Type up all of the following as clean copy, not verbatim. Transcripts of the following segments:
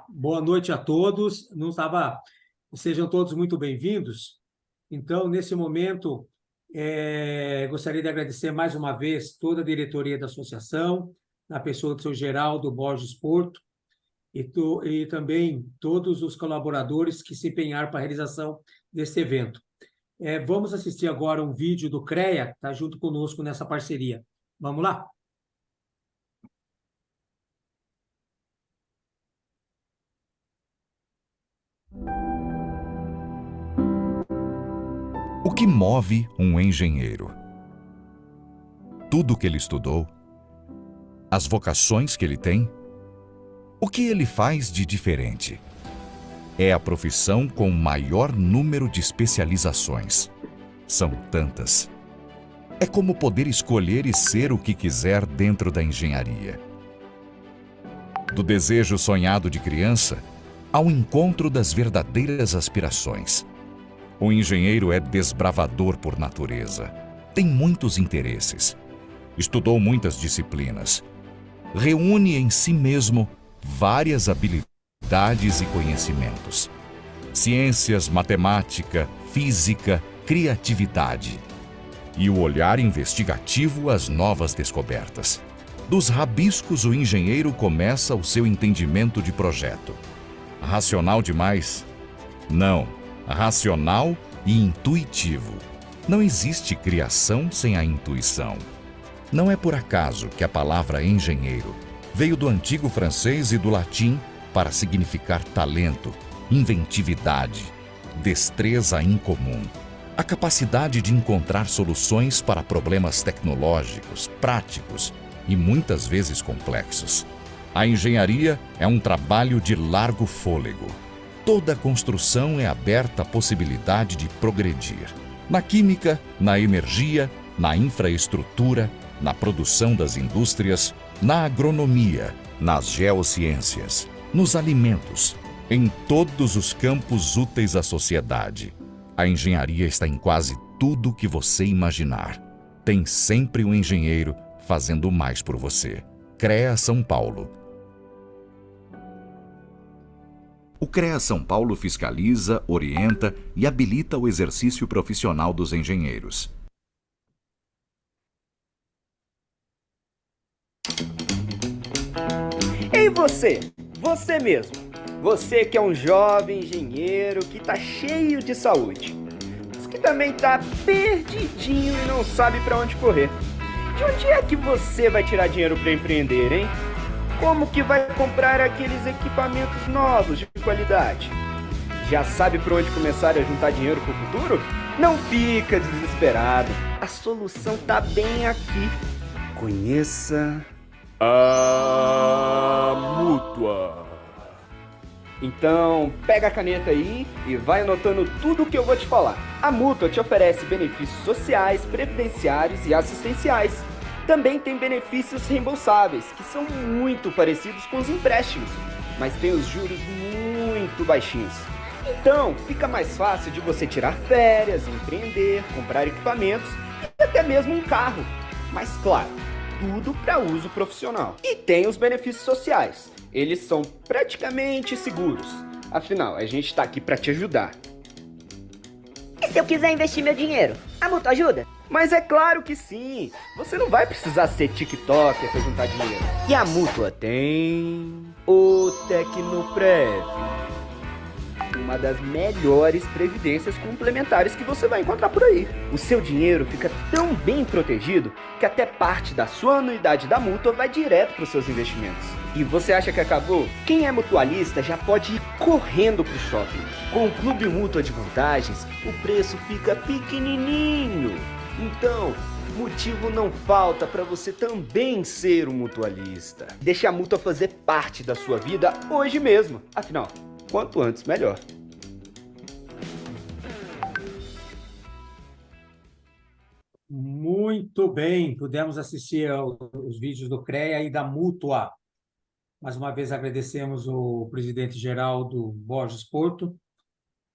Boa noite a todos. Sejam todos muito bem-vindos. Então, nesse momento, gostaria de agradecer mais uma vez toda a diretoria da associação, na pessoa do seu Geraldo Borges Porto, e também todos os colaboradores que se empenharam para a realização deste evento. Vamos assistir agora um vídeo do CREA, que está junto conosco nessa parceria. Vamos lá? O que move um engenheiro? Tudo o que ele estudou? As vocações que ele tem? O que ele faz de diferente? É a profissão com maior número de especializações. São tantas. É como poder escolher e ser o que quiser dentro da engenharia. Do desejo sonhado de criança ao encontro das verdadeiras aspirações. O engenheiro é desbravador por natureza. Tem muitos interesses. Estudou muitas disciplinas. Reúne em si mesmo várias habilidades e conhecimentos. Ciências, matemática, física, criatividade. E o olhar investigativo às novas descobertas. Dos rabiscos, o engenheiro começa o seu entendimento de projeto. Racional demais? Não. Racional e intuitivo. Não existe criação sem a intuição. Não é por acaso que a palavra engenheiro veio do antigo francês e do latim para significar talento, inventividade, destreza incomum, a capacidade de encontrar soluções para problemas tecnológicos, práticos e muitas vezes complexos. A engenharia é um trabalho de largo fôlego. Toda construção é aberta à possibilidade de progredir. Na química, na energia, na infraestrutura, na produção das indústrias, na agronomia, nas geociências, nos alimentos, em todos os campos úteis à sociedade. A engenharia está em quase tudo que você imaginar. Tem sempre um engenheiro fazendo mais por você. CREA São Paulo. O CREA São Paulo fiscaliza, orienta e habilita o exercício profissional dos engenheiros. Ei você! Você mesmo! Você que é um jovem engenheiro que tá cheio de saúde, mas que também tá perdidinho e não sabe pra onde correr. De onde é que você vai tirar dinheiro pra empreender, hein? Como que vai comprar aqueles equipamentos novos de qualidade? Já sabe por onde começar a juntar dinheiro pro futuro? Não fica desesperado. A solução tá bem aqui. Conheça a Mútua. Então, pega a caneta aí e vai anotando tudo o que eu vou te falar. A Mútua te oferece benefícios sociais, previdenciários e assistenciais. Também tem benefícios reembolsáveis, que são muito parecidos com os empréstimos, mas tem os juros muito baixinhos. Então, fica mais fácil de você tirar férias, empreender, comprar equipamentos e até mesmo um carro. Mas claro, tudo para uso profissional. E tem os benefícios sociais. Eles são praticamente seguros. Afinal, a gente está aqui para te ajudar. E se eu quiser investir meu dinheiro? A Mútua ajuda? Mas é claro que sim! Você não vai precisar ser TikToker para juntar dinheiro. E a Mútua tem o Tecnoprev, uma das melhores previdências complementares que você vai encontrar por aí. O seu dinheiro fica tão bem protegido que até parte da sua anuidade da Mútua vai direto para os seus investimentos. E você acha que acabou? Quem é mutualista já pode ir correndo pro shopping. Com o Clube Mútua de Vantagens, o preço fica pequenininho. Então, motivo não falta para você também ser um mutualista. Deixe a Mútua fazer parte da sua vida hoje mesmo. Afinal, quanto antes, melhor. Muito bem, pudemos assistir aos vídeos do CREA e da Mútua. Mais uma vez agradecemos o presidente Geraldo Borges Porto,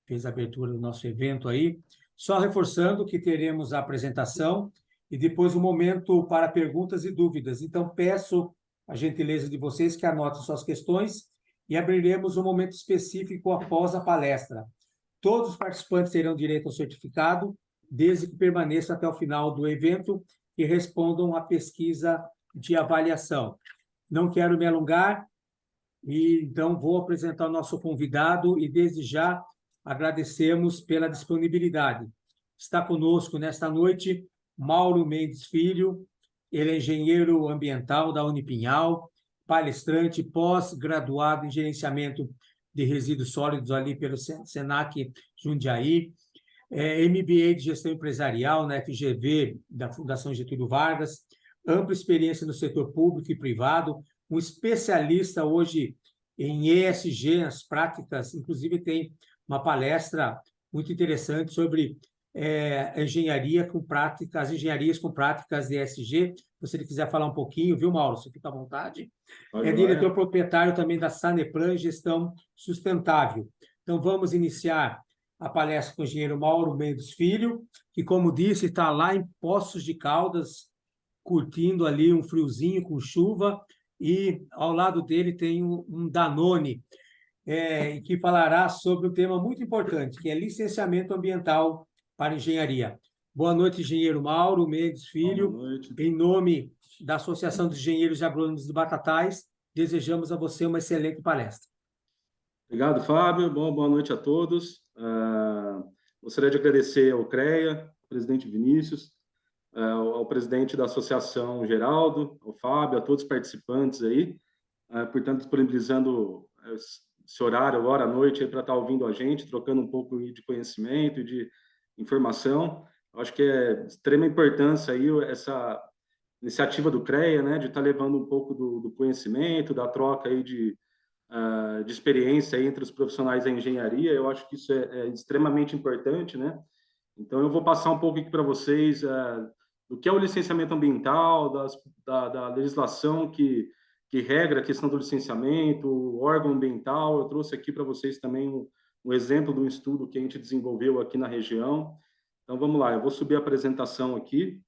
fez a abertura do nosso evento aí. Só reforçando que teremos a apresentação e depois um momento para perguntas e dúvidas. Então, peço a gentileza de vocês que anotem suas questões e abriremos um momento específico após a palestra. Todos os participantes terão direito ao certificado, desde que permaneçam até o final do evento e respondam à pesquisa de avaliação. Não quero me alongar, e então vou apresentar o nosso convidado e, desde já, agradecemos pela disponibilidade. Está conosco nesta noite Mauro Mendes Filho, ele é engenheiro ambiental da Unipinhal, palestrante, pós-graduado em gerenciamento de resíduos sólidos ali pelo Senac Jundiaí, MBA de gestão empresarial na FGV da Fundação Getúlio Vargas, ampla experiência no setor público e privado, um especialista hoje em ESG, as práticas, inclusive tem uma palestra muito interessante sobre engenharia com práticas, as engenharias com práticas de ESG. Se ele quiser falar um pouquinho, viu, Mauro? Você fica à vontade. É diretor proprietário também da Saneplan Gestão Sustentável. Então, vamos iniciar a palestra com o engenheiro Mauro Mendes Filho, que, como disse, está lá em Poços de Caldas, curtindo ali um friozinho com chuva, e ao lado dele tem um Danone, que falará sobre um tema muito importante, que é licenciamento ambiental para engenharia. Boa noite, engenheiro Mauro Mendes Filho. Boa noite. Em nome da Associação dos Engenheiros e Agrônomos de Batatais, desejamos a você uma excelente palestra. Obrigado, Fábio. Boa noite a todos. Gostaria de agradecer ao CREA, ao presidente Vinícius, ao presidente da Associação Geraldo, ao Fábio, a todos os participantes aí, por estar disponibilizando esse horário agora à noite para estar ouvindo a gente, trocando um pouco de conhecimento e de informação. Acho que é de extrema importância aí essa iniciativa do CREA, né, de estar levando um pouco do conhecimento, da troca aí de experiência aí entre os profissionais da engenharia. Eu acho que isso é extremamente importante, né? Então, eu vou passar um pouco aqui para vocês do que é o licenciamento ambiental, da legislação que regra a questão do licenciamento, o órgão ambiental. Eu trouxe aqui para vocês também um exemplo de um estudo que a gente desenvolveu aqui na região. Então, vamos lá, eu vou subir a apresentação aqui.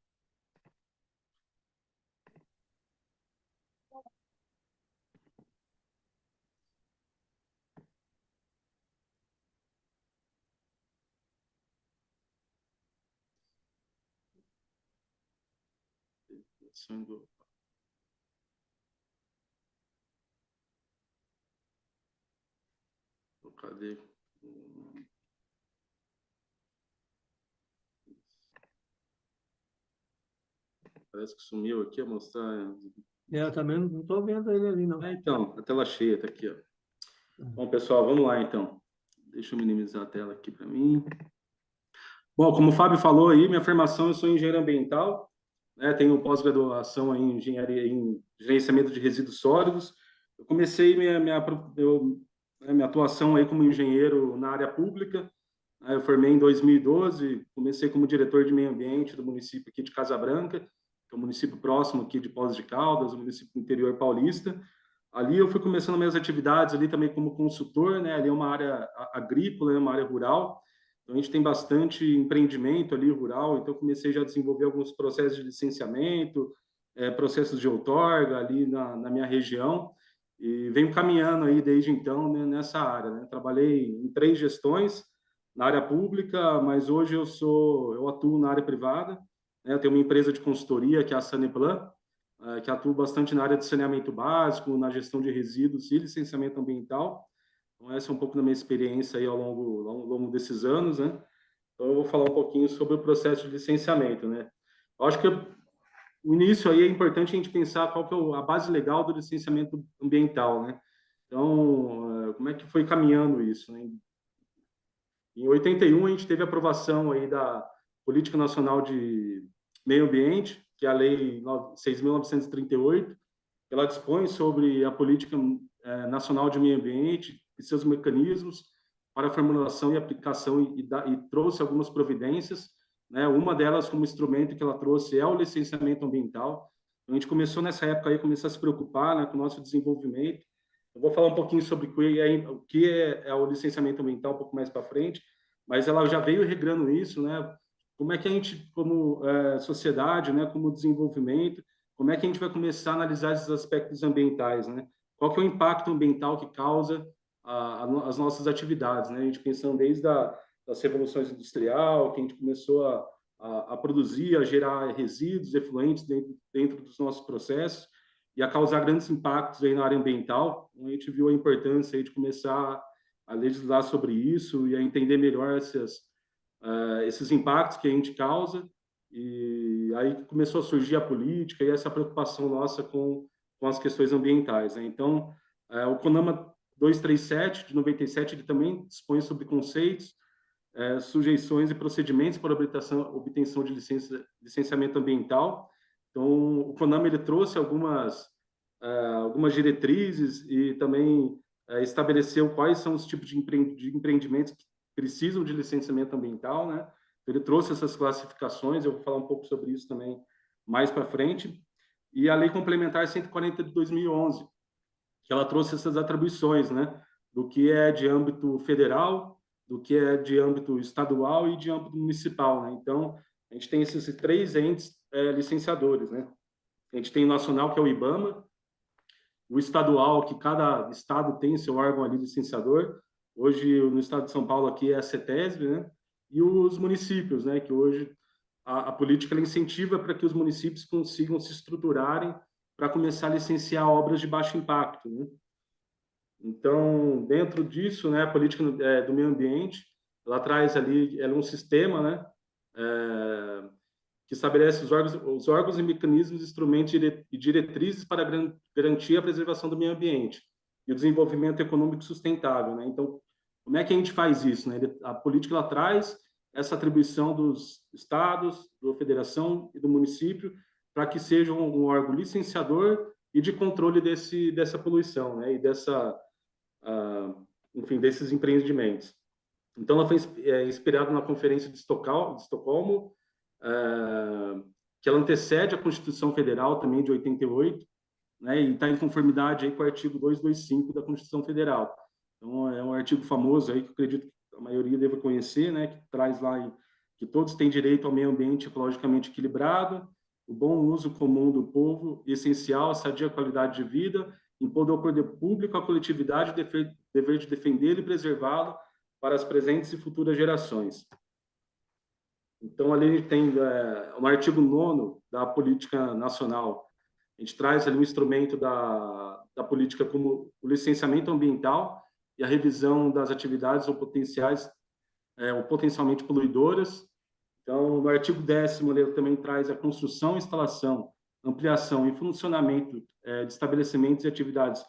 Cadê? Parece que sumiu aqui a mostrar. Eu também não estou vendo ele ali, não. Então, a tela cheia está aqui, ó. Bom, pessoal, vamos lá, então. Deixa eu minimizar a tela aqui para mim. Bom, como o Fábio falou aí, minha formação, eu sou engenheiro ambiental, né? Tenho pós-graduação em engenharia em gerenciamento de resíduos sólidos. Eu comecei minha atuação aí como engenheiro na área pública. Eu formei em 2012, comecei como diretor de meio ambiente do município aqui de Casa Branca, que é um município próximo aqui de Poços de Caldas, um município do interior paulista. Ali eu fui começando minhas atividades ali também como consultor, né? Ali é uma área agrícola, uma área rural. Então, a gente tem bastante empreendimento ali rural, então comecei já a desenvolver alguns processos de licenciamento, processos de outorga ali na minha região, e venho caminhando aí desde então, né, nessa área, né? Trabalhei em 3 gestões na área pública, mas hoje eu atuo na área privada, né? Eu tenho uma empresa de consultoria, que é a Saneplan, que atua bastante na área de saneamento básico, na gestão de resíduos e licenciamento ambiental. Então, essa é um pouco da minha experiência aí ao longo desses anos, né? Então, eu vou falar um pouquinho sobre o processo de licenciamento, né? Eu acho que o início aí é importante a gente pensar qual que é a base legal do licenciamento ambiental, né? Então, como é que foi caminhando isso, né? Em 81, a gente teve a aprovação aí da Política Nacional de Meio Ambiente, que é a Lei 6.938, ela dispõe sobre a Política Nacional de Meio Ambiente e seus mecanismos para a formulação e aplicação e trouxe algumas providências, né? Uma delas, como instrumento que ela trouxe, é o licenciamento ambiental. Então, a gente começou nessa época aí, começou a se preocupar, né, com o nosso desenvolvimento. Eu vou falar um pouquinho sobre o que é o licenciamento ambiental um pouco mais para frente, mas ela já veio regrando isso, né? Como é que a gente, como sociedade, né, como desenvolvimento, como é que a gente vai começar a analisar esses aspectos ambientais, né? qual que é o impacto ambiental que causa as nossas atividades, né? A gente pensando desde das revoluções industrial, que a gente começou a produzir, a gerar resíduos, efluentes dentro dos nossos processos e a causar grandes impactos aí na área ambiental. Então, a gente viu a importância aí de começar a legislar sobre isso e a entender melhor esses impactos que a gente causa. E aí começou a surgir a política e essa preocupação nossa com as questões ambientais, né? Então, o CONAMA 237, de 97, ele também dispõe sobre conceitos, sujeições e procedimentos para obtenção de licenciamento ambiental. Então, o CONAMA ele trouxe algumas diretrizes e também estabeleceu quais são os tipos de empreendimentos que precisam de licenciamento ambiental, né? Ele trouxe essas classificações, eu vou falar um pouco sobre isso também mais para frente. E a Lei Complementar 140 de 2011, que ela trouxe essas atribuições, né? Do que é de âmbito federal, do que é de âmbito estadual e de âmbito municipal, né? Então, a gente tem esses 3 entes licenciadores, né? A gente tem o nacional, que é o IBAMA, o estadual, que cada estado tem seu órgão ali licenciador. Hoje, no estado de São Paulo, aqui é a CETESB, né? E os municípios, né? Que hoje a política ela incentiva para que os municípios consigam se estruturarem para começar a licenciar obras de baixo impacto, né? Então, dentro disso, né, a política do meio ambiente, ela traz ali, ela é um sistema, né, que estabelece os órgãos e mecanismos, instrumentos e diretrizes para garantir a preservação do meio ambiente e o desenvolvimento econômico sustentável, né? Então, como é que a gente faz isso, né? A política ela traz essa atribuição dos estados, da federação e do município para que seja um órgão licenciador e de controle dessa poluição, né? E enfim, desses empreendimentos. Então, ela foi inspirada na Conferência de Estocolmo, que ela antecede a Constituição Federal também de 88, né? E está em conformidade aí com o artigo 225 da Constituição Federal. Então, é um artigo famoso aí que eu acredito que a maioria deva conhecer, né? Que traz lá que todos têm direito ao meio ambiente ecologicamente equilibrado, o bom uso comum do povo, essencial, a sadia qualidade de vida, impondo ao poder público, à coletividade, o dever de defendê-lo e preservá-lo para as presentes e futuras gerações. Então, ali a gente tem no artigo 9º da Política Nacional, a gente traz ali um instrumento da política como o licenciamento ambiental e a revisão das atividades ou potencialmente poluidoras. Então, no artigo 10º, ele também traz a construção, instalação, ampliação e funcionamento de estabelecimentos e atividades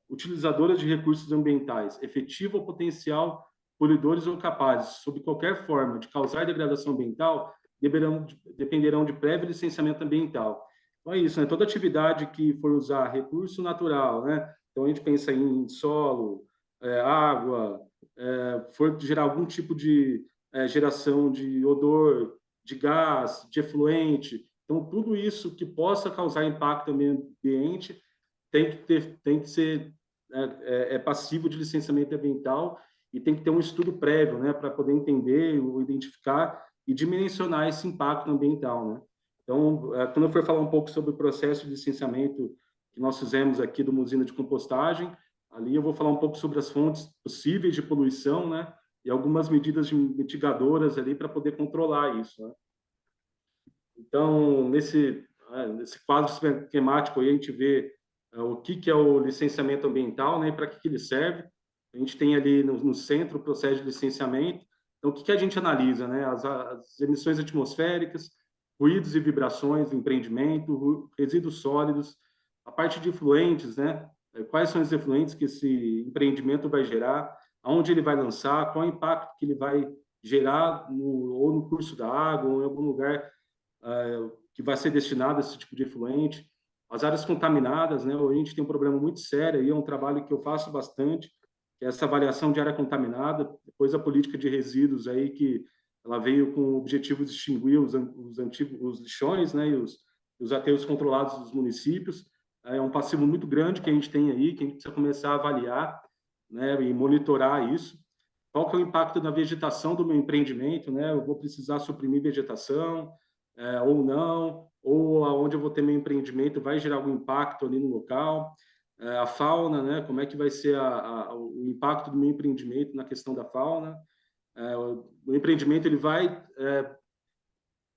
utilizadoras de recursos ambientais, efetivo ou potencial poluidores ou capazes, sob qualquer forma, de causar degradação ambiental, dependerão de prévio licenciamento ambiental. Então, é isso, né? Toda atividade que for usar recurso natural, né? Então, a gente pensa em solo, água, for gerar algum tipo de geração de odor, de gás, de efluente. Então, tudo isso que possa causar impacto no meio ambiente tem que ser passivo de licenciamento ambiental e tem que ter um estudo prévio, né, para poder entender, identificar e dimensionar esse impacto ambiental, né? Então, quando eu for falar um pouco sobre o processo de licenciamento que nós fizemos aqui de uma usina de compostagem, ali eu vou falar um pouco sobre as fontes possíveis de poluição, né, e algumas medidas mitigadoras ali para poder controlar isso, né? Então, nesse quadro esquemático aí a gente vê o que é o licenciamento ambiental, né, e para que ele serve. A gente tem ali no centro o processo de licenciamento. Então, o que a gente analisa, né? As emissões atmosféricas, ruídos e vibrações do empreendimento, resíduos sólidos, a parte de efluentes, né? Quais são os efluentes que esse empreendimento vai gerar, aonde ele vai lançar, qual o impacto que ele vai gerar ou no curso da água, ou em algum lugar que vai ser destinado a esse tipo de efluente. As áreas contaminadas, né? A gente tem um problema muito sério, e é um trabalho que eu faço bastante, que é essa avaliação de área contaminada, depois a política de resíduos aí, que ela veio com o objetivo de extinguir os lixões, né? E os aterros controlados dos municípios. É um passivo muito grande que a gente tem aí, que a gente precisa começar a avaliar, né? E monitorar isso. Qual que é o impacto da vegetação do meu empreendimento, né? Eu vou precisar suprimir vegetação, ou não, ou aonde eu vou ter meu empreendimento vai gerar algum impacto ali no local. a fauna, né? Como é que vai ser o impacto do meu empreendimento na questão da fauna. O empreendimento ele vai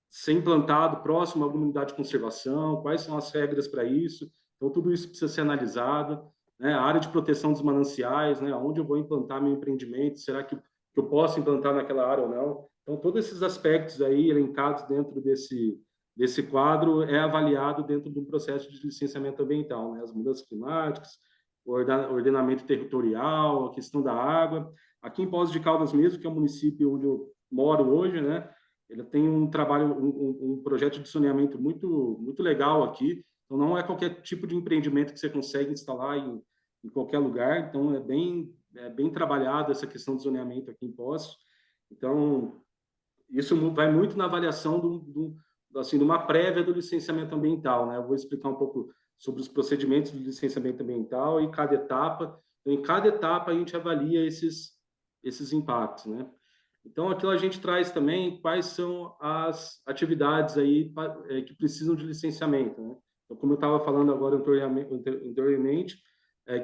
ser implantado próximo a alguma unidade de conservação, quais são as regras para isso. Então, tudo isso precisa ser analisado. Né? A área de proteção dos mananciais, né? Onde eu vou implantar meu empreendimento, será que eu posso implantar naquela área ou não? Então, todos esses aspectos aí elencados dentro desse quadro é avaliado dentro de um processo de licenciamento ambiental, né? As mudanças climáticas, o ordenamento territorial, a questão da água. Aqui em Poços de Caldas mesmo, que é o município onde eu moro hoje, né? Ele tem um trabalho, um projeto de saneamento muito legal aqui. Então, não é qualquer tipo de empreendimento que você consegue instalar em qualquer lugar. Então, é bem trabalhado essa questão de zoneamento aqui em Poços. Então, isso vai muito na avaliação de uma prévia do licenciamento ambiental, né? Eu vou explicar um pouco sobre os procedimentos do licenciamento ambiental e cada etapa. Então, em cada etapa, a gente avalia esses impactos, né? Então, aqui a gente traz também quais são as atividades aí que precisam de licenciamento, né? Então, como eu estava falando agora anteriormente,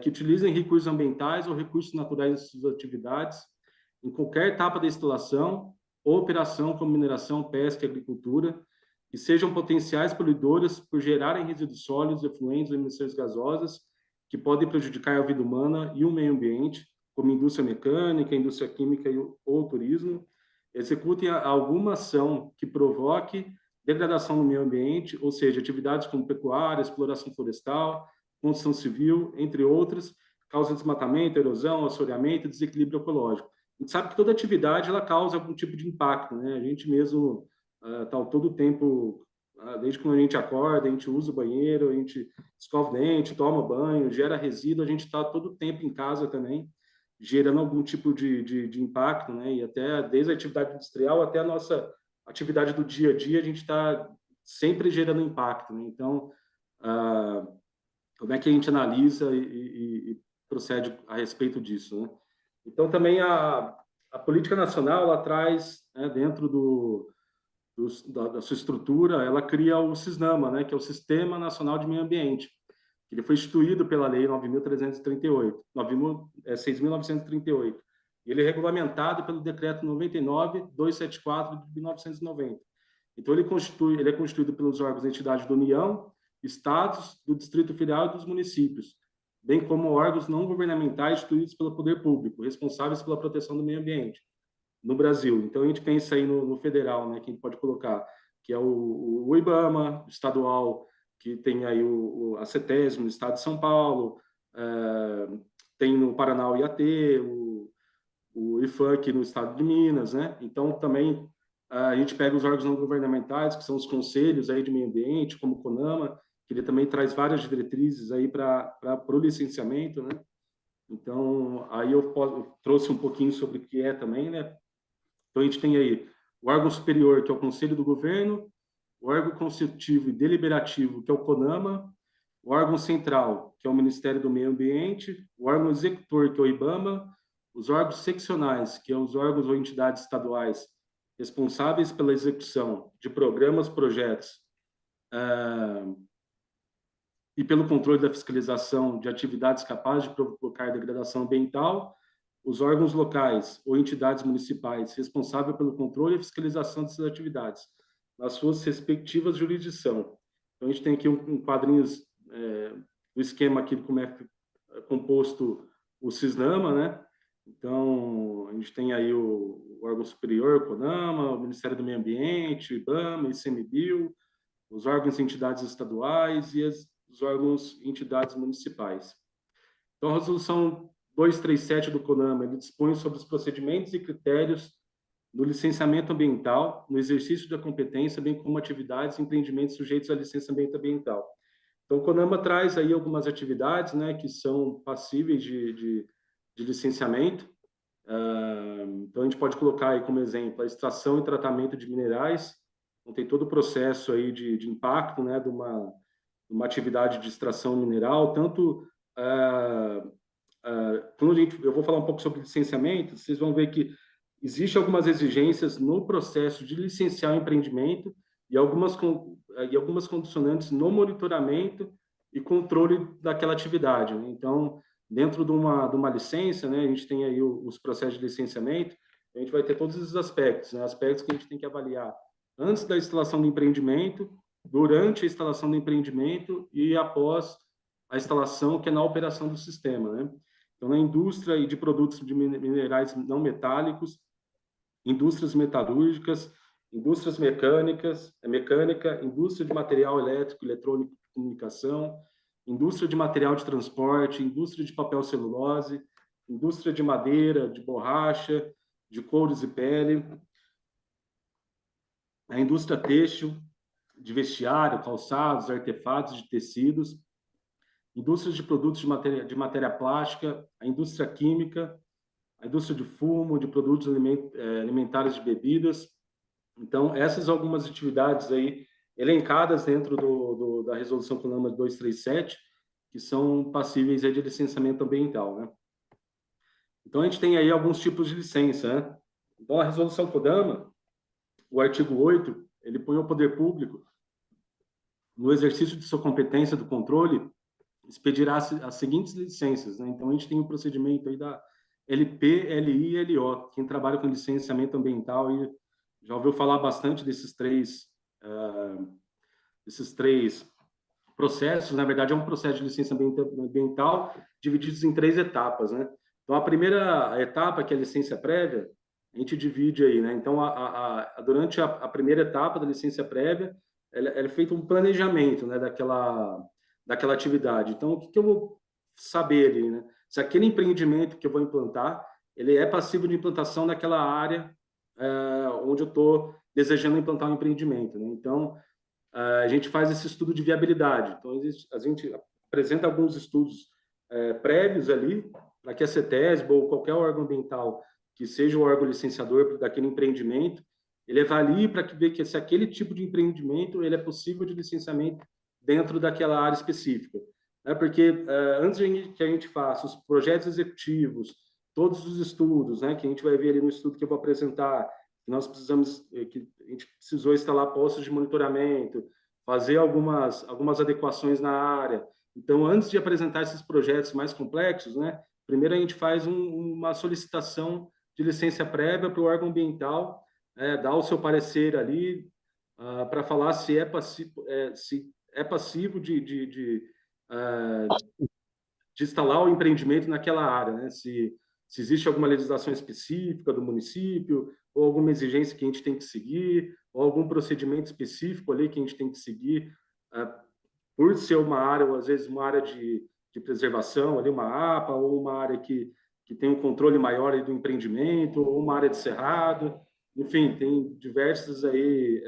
que utilizem recursos ambientais ou recursos naturais em suas atividades, em qualquer etapa da instalação ou operação como mineração, pesca e agricultura, que sejam potenciais poluidoras por gerarem resíduos sólidos, efluentes ou emissões gasosas que podem prejudicar a vida humana e o meio ambiente, como indústria mecânica, indústria química ou turismo, executem alguma ação que provoque degradação no meio ambiente, ou seja, atividades como pecuária, exploração florestal, construção civil, entre outras, causam desmatamento, erosão, assoreamento e desequilíbrio ecológico. A gente sabe que toda atividade ela causa algum tipo de impacto, né? A gente mesmo está todo o tempo, desde quando a gente acorda, a gente usa o banheiro, a gente escova o dente, toma banho, gera resíduo, a gente está todo o tempo em casa também, gerando algum tipo de impacto, né? E até desde a atividade industrial até a nossa atividade do dia a dia, a gente está sempre gerando impacto, né? Então, como é que a gente analisa e procede a respeito disso, né? Então, também a política nacional, ela traz, né, dentro da sua estrutura, ela cria o SISNAMA, né, que é o Sistema Nacional de Meio Ambiente. Ele foi instituído pela Lei 6.938, e ele é regulamentado pelo Decreto 99.274 de 1990. Então, ele é constituído pelos órgãos da entidade da União, estados, do Distrito Federal e dos municípios, bem como órgãos não governamentais instituídos pelo poder público, responsáveis pela proteção do meio ambiente no Brasil. Então, a gente pensa aí no federal, né, que a gente pode colocar, que é o IBAMA, estadual, que tem aí a CETESB no estado de São Paulo, tem no Paraná o IAT, o IFAM aqui no estado de Minas, né? Então, também a gente pega os órgãos não governamentais, que são os conselhos aí de meio ambiente, como o CONAMA, que ele também traz várias diretrizes aí para o licenciamento, né? Então, aí eu trouxe um pouquinho sobre o que é também, né? Então, a gente tem aí o órgão superior, que é o Conselho do Governo, o órgão consultivo e deliberativo, que é o CONAMA, o órgão central, que é o Ministério do Meio Ambiente, o órgão executor, que é o IBAMA, os órgãos seccionais, que são os órgãos ou entidades estaduais responsáveis pela execução de programas, projetos e pelo controle da fiscalização de atividades capazes de provocar degradação ambiental, os órgãos locais ou entidades municipais responsáveis pelo controle e fiscalização dessas atividades, nas suas respectivas jurisdições. Então, a gente tem aqui um quadrinho do esquema aqui de como é composto o SISNAMA, né? Então, a gente tem aí o órgão superior, o CONAMA, o Ministério do Meio Ambiente, o IBAMA, o ICMBio, os órgãos e entidades estaduais e os órgãos e entidades municipais. Então, a resolução 237 do CONAMA, ele dispõe sobre os procedimentos e critérios do licenciamento ambiental, no exercício da competência, bem como atividades e empreendimentos sujeitos a licenciamento ambiental. Então, o CONAMA traz aí algumas atividades, né, que são passíveis de licenciamento. Então, a gente pode colocar aí como exemplo a extração e tratamento de minerais. Então, tem todo o processo aí de impacto, né, de uma atividade de extração mineral, tanto quando eu vou falar um pouco sobre licenciamento, vocês vão ver que existem algumas exigências no processo de licenciar o empreendimento e algumas condicionantes no monitoramento e controle daquela atividade, né? Então, dentro de uma licença, né, a gente tem aí os processos de licenciamento, a gente vai ter todos esses aspectos, né? Aspectos que a gente tem que avaliar antes da instalação do empreendimento, durante a instalação do empreendimento e após a instalação, que é na operação do sistema, né? Então, na indústria e de produtos de minerais não metálicos, indústrias metalúrgicas, indústrias mecânica, indústria de material elétrico, eletrônico e comunicação, indústria de material de transporte, indústria de papel celulose, indústria de madeira, de borracha, de couros e pele, a indústria têxtil, de vestiário, calçados, artefatos de tecidos, indústrias de produtos de matéria plástica, a indústria química, a indústria de fumo, de produtos alimentares de bebidas. Então, essas algumas atividades aí elencadas dentro da Resolução CONAMA 237, que são passíveis aí de licenciamento ambiental, né? Então, a gente tem aí alguns tipos de licença, né? Então, a Resolução CONAMA, o artigo 8, ele põe ao poder público, no exercício de sua competência do controle, expedirá as seguintes licenças, né? Então, a gente tem o procedimento aí da LP, LI e LO. Quem trabalha com licenciamento ambiental e já ouviu falar bastante desses três processos. Na verdade, é um processo de licença ambiental divididos em 3 etapas, né? Então, a primeira etapa, que é a licença prévia, a gente divide aí, né? Então, durante a primeira etapa da licença prévia, ela é feito um planejamento, né, daquela atividade. Então, o que eu vou saber ali, né? Se aquele empreendimento que eu vou implantar, ele é passivo de implantação naquela área onde eu estou desejando implantar um empreendimento, né? Então, a gente faz esse estudo de viabilidade. Então, a gente apresenta alguns estudos prévios ali, para que a CETESB ou qualquer órgão ambiental que seja o órgão licenciador daquele empreendimento, ele avalie para ver que se aquele tipo de empreendimento ele é possível de licenciamento dentro daquela área específica, né? Porque antes que a gente faça os projetos executivos, todos os estudos, né, que a gente vai ver ali no estudo que eu vou apresentar, nós precisamos, que a gente precisou instalar postos de monitoramento, fazer algumas adequações na área. Então, antes de apresentar esses projetos mais complexos, né, primeiro a gente faz uma solicitação de licença prévia para o órgão ambiental, dar o seu parecer ali, para falar se é passivo de instalar o empreendimento naquela área, né? Se existe alguma legislação específica do município, ou alguma exigência que a gente tem que seguir, ou algum procedimento específico ali que a gente tem que seguir, por ser uma área, ou às vezes uma área de preservação, ali uma APA, ou uma área que tem um controle maior aí do empreendimento, ou uma área de cerrado. Enfim, tem diversos aí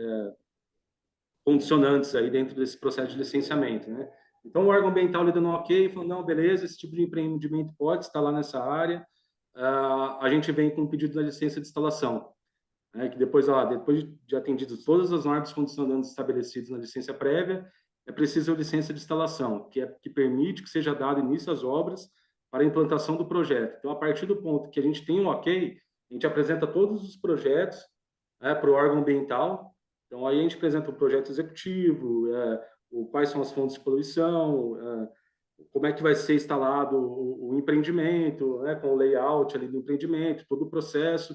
condicionantes aí dentro desse processo de licenciamento, né? Então, o órgão ambiental lhe dando um ok, falou, não, beleza, esse tipo de empreendimento pode instalar nessa área, a gente vem com um pedido da licença de instalação, né? Que depois de atendidas todas as normas condicionantes estabelecidas na licença prévia, é preciso a licença de instalação, que permite que seja dado início às obras para a implantação do projeto. Então, a partir do ponto que a gente tem um ok, a gente apresenta todos os projetos para o órgão ambiental. Então, aí a gente apresenta o projeto executivo, quais são as fontes de poluição, como é que vai ser instalado o empreendimento, né, com o layout ali do empreendimento, todo o processo,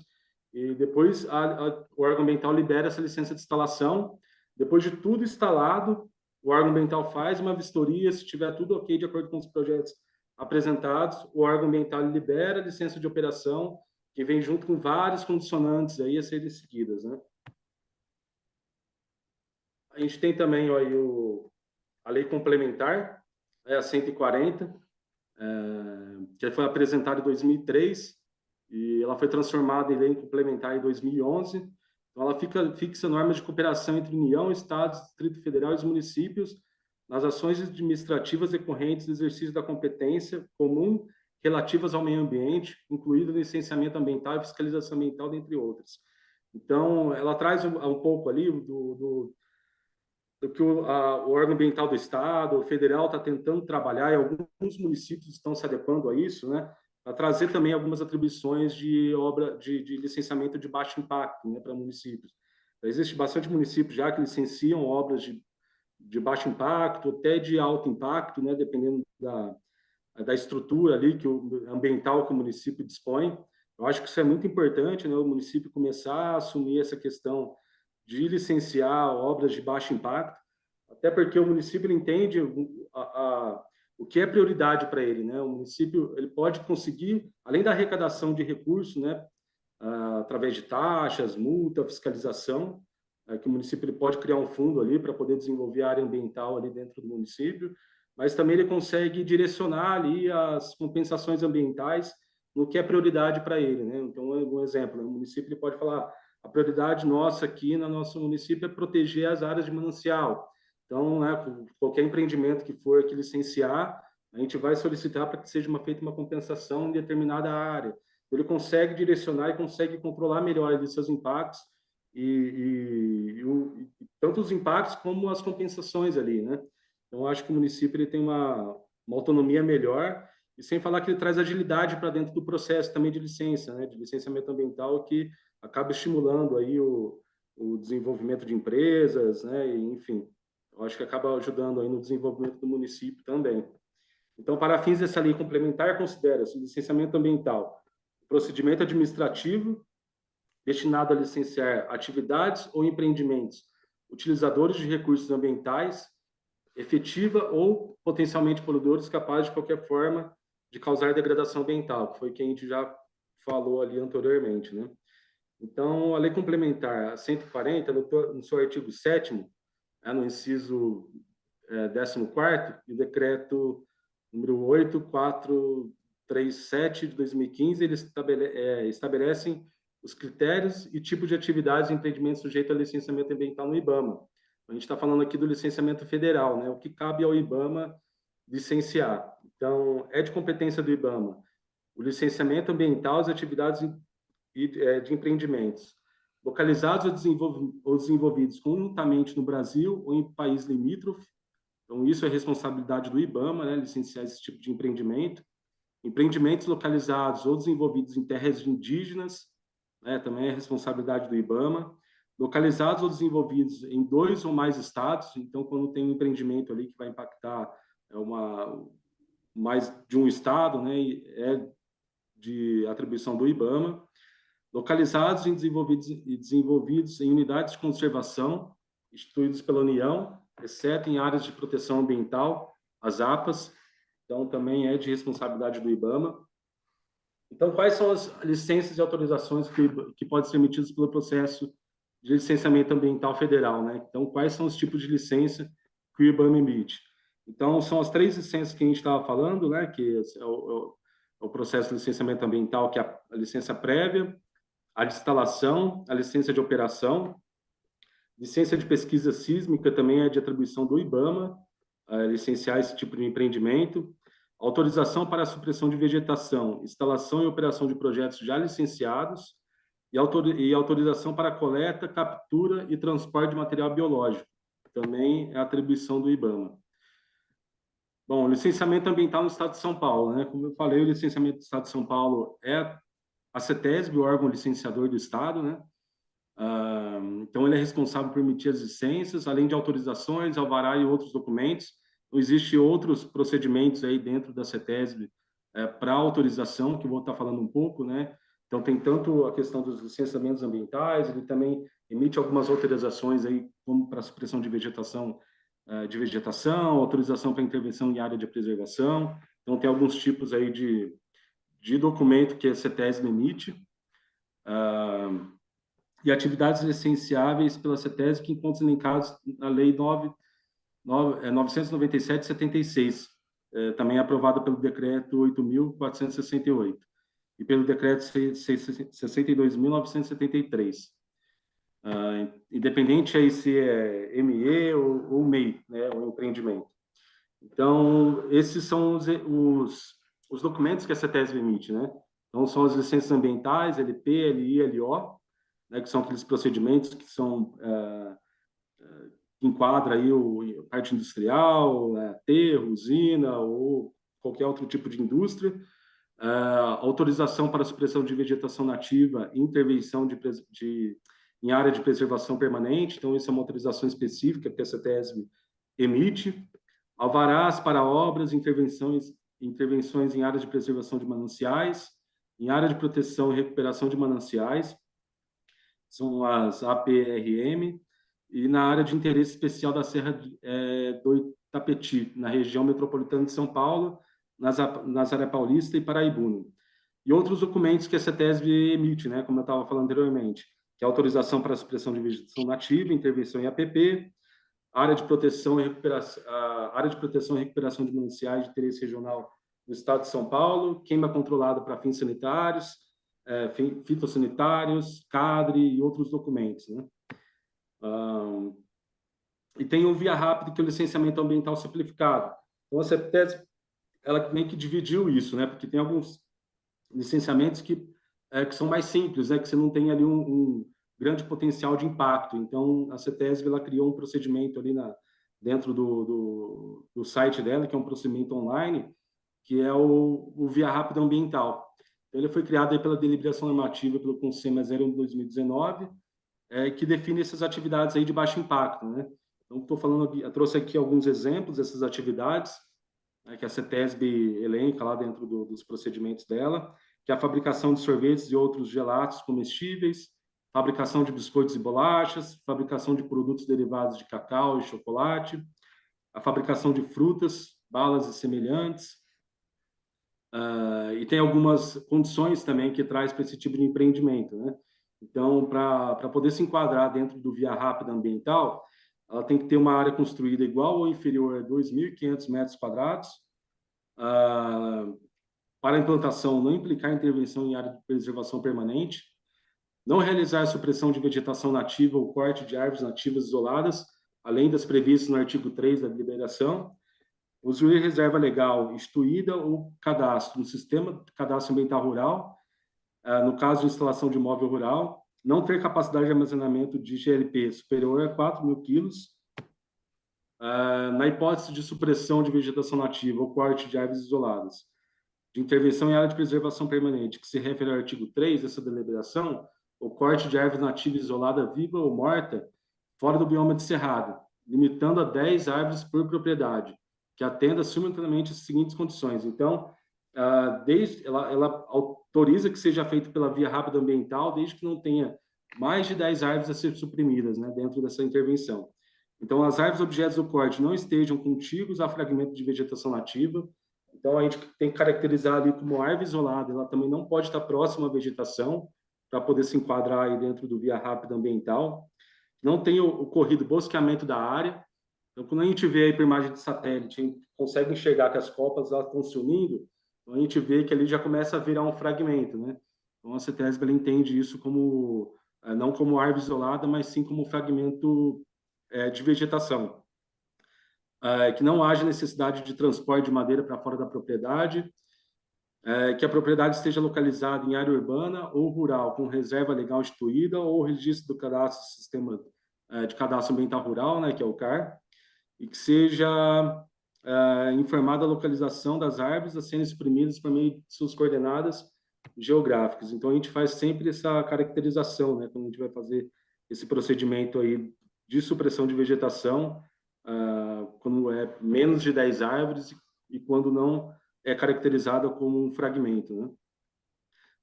e depois o órgão ambiental libera essa licença de instalação. Depois de tudo instalado, o órgão ambiental faz uma vistoria, se tiver tudo ok de acordo com os projetos apresentados, o órgão ambiental libera a licença de operação, que vem junto com vários condicionantes aí a serem seguidas, né? A gente tem também aí a lei complementar, a 140, que foi apresentada em 2003, e ela foi transformada em lei complementar em 2011. Então, ela fixa normas de cooperação entre União, Estados, Distrito Federal e os municípios nas ações administrativas decorrentes do exercício da competência comum relativas ao meio ambiente, incluído o licenciamento ambiental e fiscalização ambiental, dentre outras. Então, ela traz um pouco ali do que o órgão ambiental do Estado, o federal está tentando trabalhar, e alguns municípios estão se adequando a isso, né, para trazer também algumas atribuições de obra de licenciamento de baixo impacto, né, para municípios. Existe bastante municípios já que licenciam obras de baixo impacto, até de alto impacto, né, dependendo da estrutura ali ambiental que o município dispõe. Eu acho que isso é muito importante, né, o município começar a assumir essa questão de licenciar obras de baixo impacto, até porque o município entende o que é prioridade para ele, né? O município ele pode conseguir, além da arrecadação de recursos, né, através de taxas, multa, fiscalização, que o município ele pode criar um fundo ali para poder desenvolver a área ambiental ali dentro do município, mas também ele consegue direcionar ali as compensações ambientais no que é prioridade para ele, né? Então, um exemplo, né? O município ele pode falar, a prioridade nossa aqui no nosso município é proteger as áreas de manancial. Então, né, qualquer empreendimento que for aqui licenciar, a gente vai solicitar para que seja feita uma compensação em determinada área. Ele consegue direcionar e consegue controlar melhor ali seus impactos tanto os impactos como as compensações ali, né? Então, acho que o município ele tem uma autonomia melhor e sem falar que ele traz agilidade para dentro do processo também de licença, né? De licenciamento ambiental que acaba estimulando aí o desenvolvimento de empresas, né? E, enfim, eu acho que acaba ajudando aí no desenvolvimento do município também. Então, para fins dessa lei complementar, considera-se o licenciamento ambiental procedimento administrativo destinado a licenciar atividades ou empreendimentos utilizadores de recursos ambientais, efetiva ou potencialmente poluidores capazes de qualquer forma de causar degradação ambiental, que foi o que a gente já falou ali anteriormente, né? Então, a lei complementar 140, no seu artigo 7º, no inciso 14º, e o decreto número 8437 de 2015, eles estabelecem os critérios e tipos de atividades e empreendimentos sujeitos a licenciamento ambiental no IBAMA. A gente está falando aqui do licenciamento federal, né? O que cabe ao IBAMA licenciar. Então, é de competência do IBAMA o licenciamento ambiental das atividades de empreendimentos localizados ou desenvolvidos conjuntamente no Brasil ou em país limítrofe. Então, isso é responsabilidade do IBAMA, né? Licenciar esse tipo de empreendimento. Empreendimentos localizados ou desenvolvidos em terras indígenas, né, também é responsabilidade do IBAMA, localizados ou desenvolvidos em 2 ou mais estados, então quando tem um empreendimento ali que vai impactar mais de um estado, né, é de atribuição do IBAMA, localizados e desenvolvidos em unidades de conservação instituídas pela União, exceto em áreas de proteção ambiental, as APAs, então também é de responsabilidade do IBAMA. Então, quais são as licenças e autorizações que podem ser emitidas pelo processo de licenciamento ambiental federal, né? Então, quais são os tipos de licença que o IBAMA emite? Então, são as 3 licenças que a gente estava falando, né? Que é o processo de licenciamento ambiental, que é a licença prévia, a de instalação, a licença de operação, licença de pesquisa sísmica também é de atribuição do IBAMA, licenciar esse tipo de empreendimento, autorização para a supressão de vegetação, instalação e operação de projetos já licenciados e autorização para coleta, captura e transporte de material biológico. Também é atribuição do IBAMA. Bom, licenciamento ambiental no Estado de São Paulo, né? Como eu falei, o licenciamento do Estado de São Paulo é a CETESB, o órgão licenciador do Estado, né? Então, ele é responsável por emitir as licenças, além de autorizações, alvará e outros documentos. Existem outros procedimentos aí dentro da CETESB para autorização, que eu vou estar falando um pouco, né? Então, tem tanto a questão dos licenciamentos ambientais, ele também emite algumas autorizações aí, como para supressão de vegetação, autorização para intervenção em área de preservação. Então, tem alguns tipos aí de documento que a CETESB emite. E atividades licenciáveis pela CETESB que encontram elencados na Lei 997/76, também aprovada pelo Decreto 8.468 e pelo Decreto 62.973. Independente aí se é ME ou MEI, né, o empreendimento. Então, esses são os documentos que a CETESB emite, né? Então, são as licenças ambientais, LP, LI, LO, né, que são aqueles procedimentos que são que enquadra aí a parte industrial, aterro, usina ou qualquer outro tipo de indústria, autorização para supressão de vegetação nativa, intervenção em área de preservação permanente. Então, isso é uma autorização específica que a CETESB emite, alvarás para obras, intervenções em áreas de preservação de mananciais, em área de proteção e recuperação de mananciais, são as APRM, e na área de interesse especial da Serra do Itapetí, na região metropolitana de São Paulo, Nazaré Paulista e Paraibuna. E outros documentos que a CETESB emite, né, como eu estava falando anteriormente, que é autorização para a supressão de vegetação nativa, intervenção em APP, área de proteção e recuperação de mananciais de interesse regional no estado de São Paulo, queima controlada para fins sanitários, fitossanitários, CADRE e outros documentos, né? E tem o Via Rápida, que é o licenciamento ambiental simplificado. Então, a CETESB, ela meio que dividiu isso, né? Porque tem alguns licenciamentos que são mais simples, né? Que você não tem ali um grande potencial de impacto. Então, a CETESB, ela criou um procedimento ali dentro do site dela, que é um procedimento online, que é o Via Rápida Ambiental. Então, ele foi criado aí pela deliberação normativa pelo Conselho 01 de 2019, que define essas atividades aí de baixo impacto, né? Então, estou falando aqui, eu trouxe aqui alguns exemplos dessas atividades, né, que a CETESB elenca lá dentro dos procedimentos dela, que é a fabricação de sorvetes e outros gelatos comestíveis, fabricação de biscoitos e bolachas, fabricação de produtos derivados de cacau e chocolate, a fabricação de frutas, balas e semelhantes, e tem algumas condições também que traz para esse tipo de empreendimento, né? Então, para poder se enquadrar dentro do Via Rápida Ambiental, ela tem que ter uma área construída igual ou inferior a 2.500 metros quadrados, para a implantação não implicar intervenção em área de preservação permanente, não realizar supressão de vegetação nativa ou corte de árvores nativas isoladas, além das previstas no artigo 3 da deliberação, usufruir reserva legal instituída ou cadastro no sistema de cadastro ambiental rural, no caso de instalação de imóvel rural, não ter capacidade de armazenamento de GLP superior a 4.000 quilos, na hipótese de supressão de vegetação nativa ou corte de árvores isoladas, de intervenção em área de preservação permanente, que se refere ao artigo 3 dessa deliberação, o corte de árvore nativa isolada viva ou morta fora do bioma de cerrado, limitando a 10 árvores por propriedade, que atenda simultaneamente as seguintes condições. Então, ela autoriza que seja feito pela Via Rápida Ambiental, desde que não tenha mais de 10 árvores a ser suprimidas, né, dentro dessa intervenção. Então, as árvores objetos do corte não estejam contíguos a fragmento de vegetação nativa. Então, a gente tem que caracterizar ali como árvore isolada. Ela também não pode estar próxima à vegetação para poder se enquadrar aí dentro do Via Rápida Ambiental. Não tem ocorrido bosqueamento da área. Então, quando a gente vê aí por imagem de satélite, a gente consegue enxergar que as copas estão se unindo, então a gente vê que ali já começa a virar um fragmento, né? Então, a CETESB ela entende isso como, não como árvore isolada, mas sim como fragmento de vegetação. Que não haja necessidade de transporte de madeira para fora da propriedade, que a propriedade esteja localizada em área urbana ou rural, com reserva legal instituída ou registro do cadastro sistema de cadastro ambiental rural, né, que é o CAR, e que seja informada a localização das árvores a serem suprimidas por meio de suas coordenadas geográficas. Então, a gente faz sempre essa caracterização, né, quando a gente vai fazer esse procedimento aí de supressão de vegetação, quando é menos de 10 árvores e quando não é caracterizada como um fragmento, né?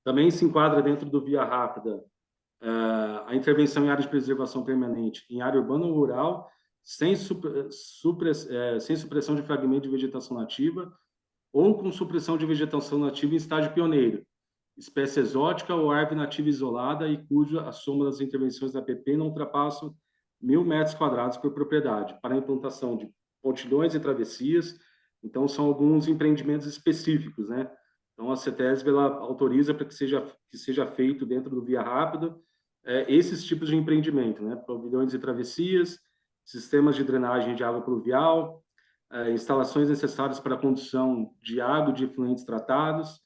Também se enquadra dentro do Via Rápida a intervenção em área de preservação permanente em área urbana ou rural, sem supressão de fragmento de vegetação nativa ou com supressão de vegetação nativa em estágio pioneiro, espécie exótica ou árvore nativa isolada e cuja a soma das intervenções da APP não ultrapassam 1.000 metros quadrados por propriedade, para a implantação de pontilhões e travessias. Então, são alguns empreendimentos específicos, né? Então, a CETESB ela autoriza para que seja feito dentro do Via Rápida esses tipos de empreendimento, né? Pavilhões e travessias, sistemas de drenagem de água pluvial, instalações necessárias para a condução de água de efluentes tratados,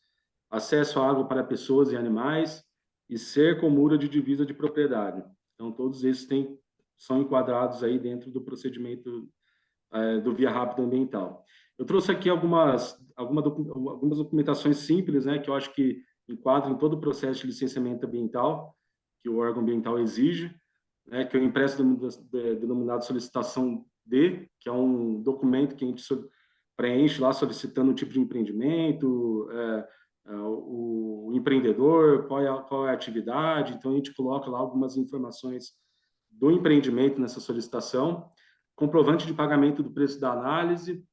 acesso à água para pessoas e animais e cerca ou muro de divisa de propriedade. Então, todos esses são enquadrados aí dentro do procedimento do Via Rápida Ambiental. Eu trouxe aqui algumas documentações simples, né, que eu acho que enquadram em todo o processo de licenciamento ambiental que o órgão ambiental exige, né, que é o impresso denominado solicitação D, que é um documento que a gente preenche lá solicitando o tipo de empreendimento, o empreendedor, qual é a atividade. Então, a gente coloca lá algumas informações do empreendimento nessa solicitação, comprovante de pagamento do preço da análise,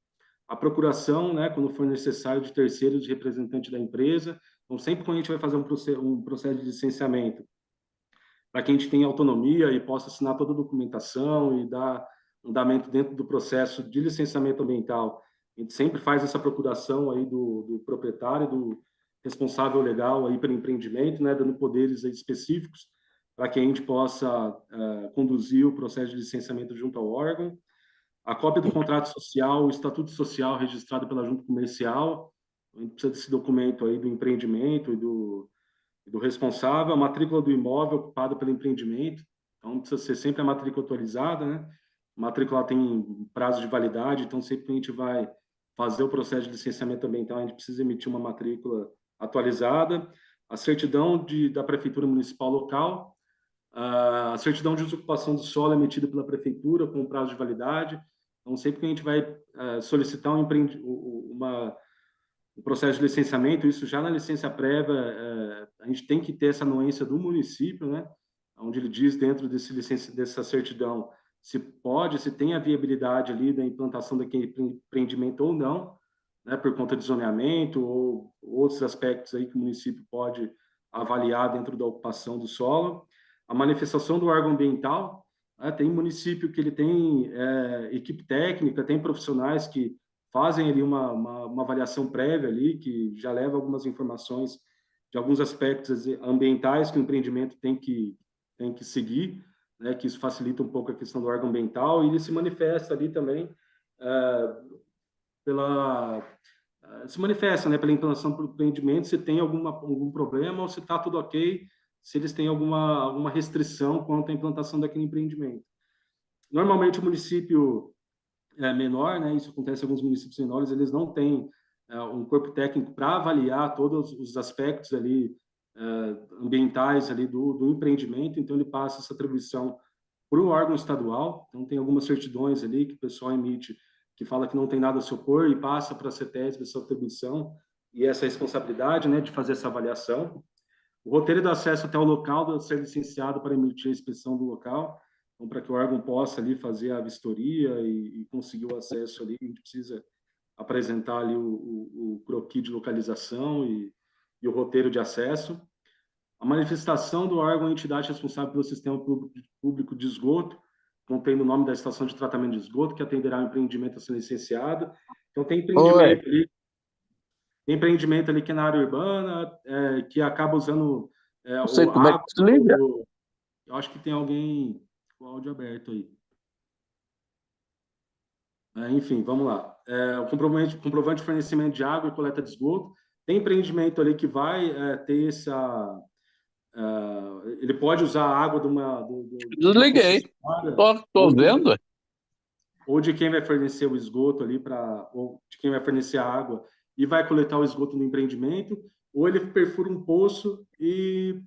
a procuração, né, quando for necessário, de terceiro, de representante da empresa. Então, sempre quando a gente vai fazer um processo de licenciamento, para que a gente tenha autonomia e possa assinar toda a documentação e dar andamento dentro do processo de licenciamento ambiental, a gente sempre faz essa procuração aí do proprietário, do responsável legal aí pelo empreendimento, né, dando poderes aí específicos para que a gente possa conduzir o processo de licenciamento junto ao órgão. A cópia do contrato social, o estatuto social registrado pela junta comercial, a gente precisa desse documento aí do empreendimento e do responsável, a matrícula do imóvel ocupado pelo empreendimento, então precisa ser sempre a matrícula atualizada, né? A matrícula tem prazo de validade, então sempre que a gente vai fazer o processo de licenciamento ambiental, a gente precisa emitir uma matrícula atualizada, a certidão da prefeitura municipal local, a certidão de desocupação do solo emitida pela prefeitura com prazo de validade. Então, sempre que a gente vai solicitar um processo de licenciamento, isso já na licença prévia, a gente tem que ter essa anuência do município, né? Onde ele diz dentro dessa certidão se tem a viabilidade ali da implantação daquele empreendimento ou não, né? Por conta de zoneamento ou outros aspectos aí que o município pode avaliar dentro da ocupação do solo. A manifestação do órgão ambiental, né? Tem município que ele tem equipe técnica, tem profissionais que fazem ali uma avaliação prévia ali, que já leva algumas informações de alguns aspectos ambientais que o empreendimento tem que seguir, né, que isso facilita um pouco a questão do órgão ambiental, e ele se manifesta ali também se manifesta, né, pela implantação do empreendimento, se tem algum problema ou se está tudo ok, se eles têm alguma restrição quanto à implantação daquele empreendimento. Normalmente o município menor, né, isso acontece em alguns municípios menores, eles não têm um corpo técnico para avaliar todos os aspectos ali ambientais ali do empreendimento, então ele passa essa atribuição para o órgão estadual. Então tem algumas certidões ali que o pessoal emite que fala que não tem nada a se opor e passa para a CETESB essa atribuição e essa responsabilidade, né, de fazer essa avaliação. O roteiro do acesso até o local deve ser licenciado para emitir a inspeção do local. Então, para que o órgão possa ali fazer a vistoria e conseguir o acesso ali, a gente precisa apresentar ali o croquis de localização e o roteiro de acesso. A manifestação do órgão ou entidade responsável pelo sistema público de esgoto, contendo o nome da estação de tratamento de esgoto, que atenderá o empreendimento a ser licenciado. Então, tem empreendimento ali que é na área urbana, que acaba usando Não sei como é que se liga. Eu acho que tem alguém com o áudio aberto aí. Enfim, vamos lá. O comprovante de fornecimento de água e coleta de esgoto. Tem empreendimento ali que vai ter ele pode usar a água Desliguei. Tô vendo. Ou de quem vai fornecer o esgoto ali, ou de quem vai fornecer a água e vai coletar o esgoto no empreendimento, ou ele perfura um poço e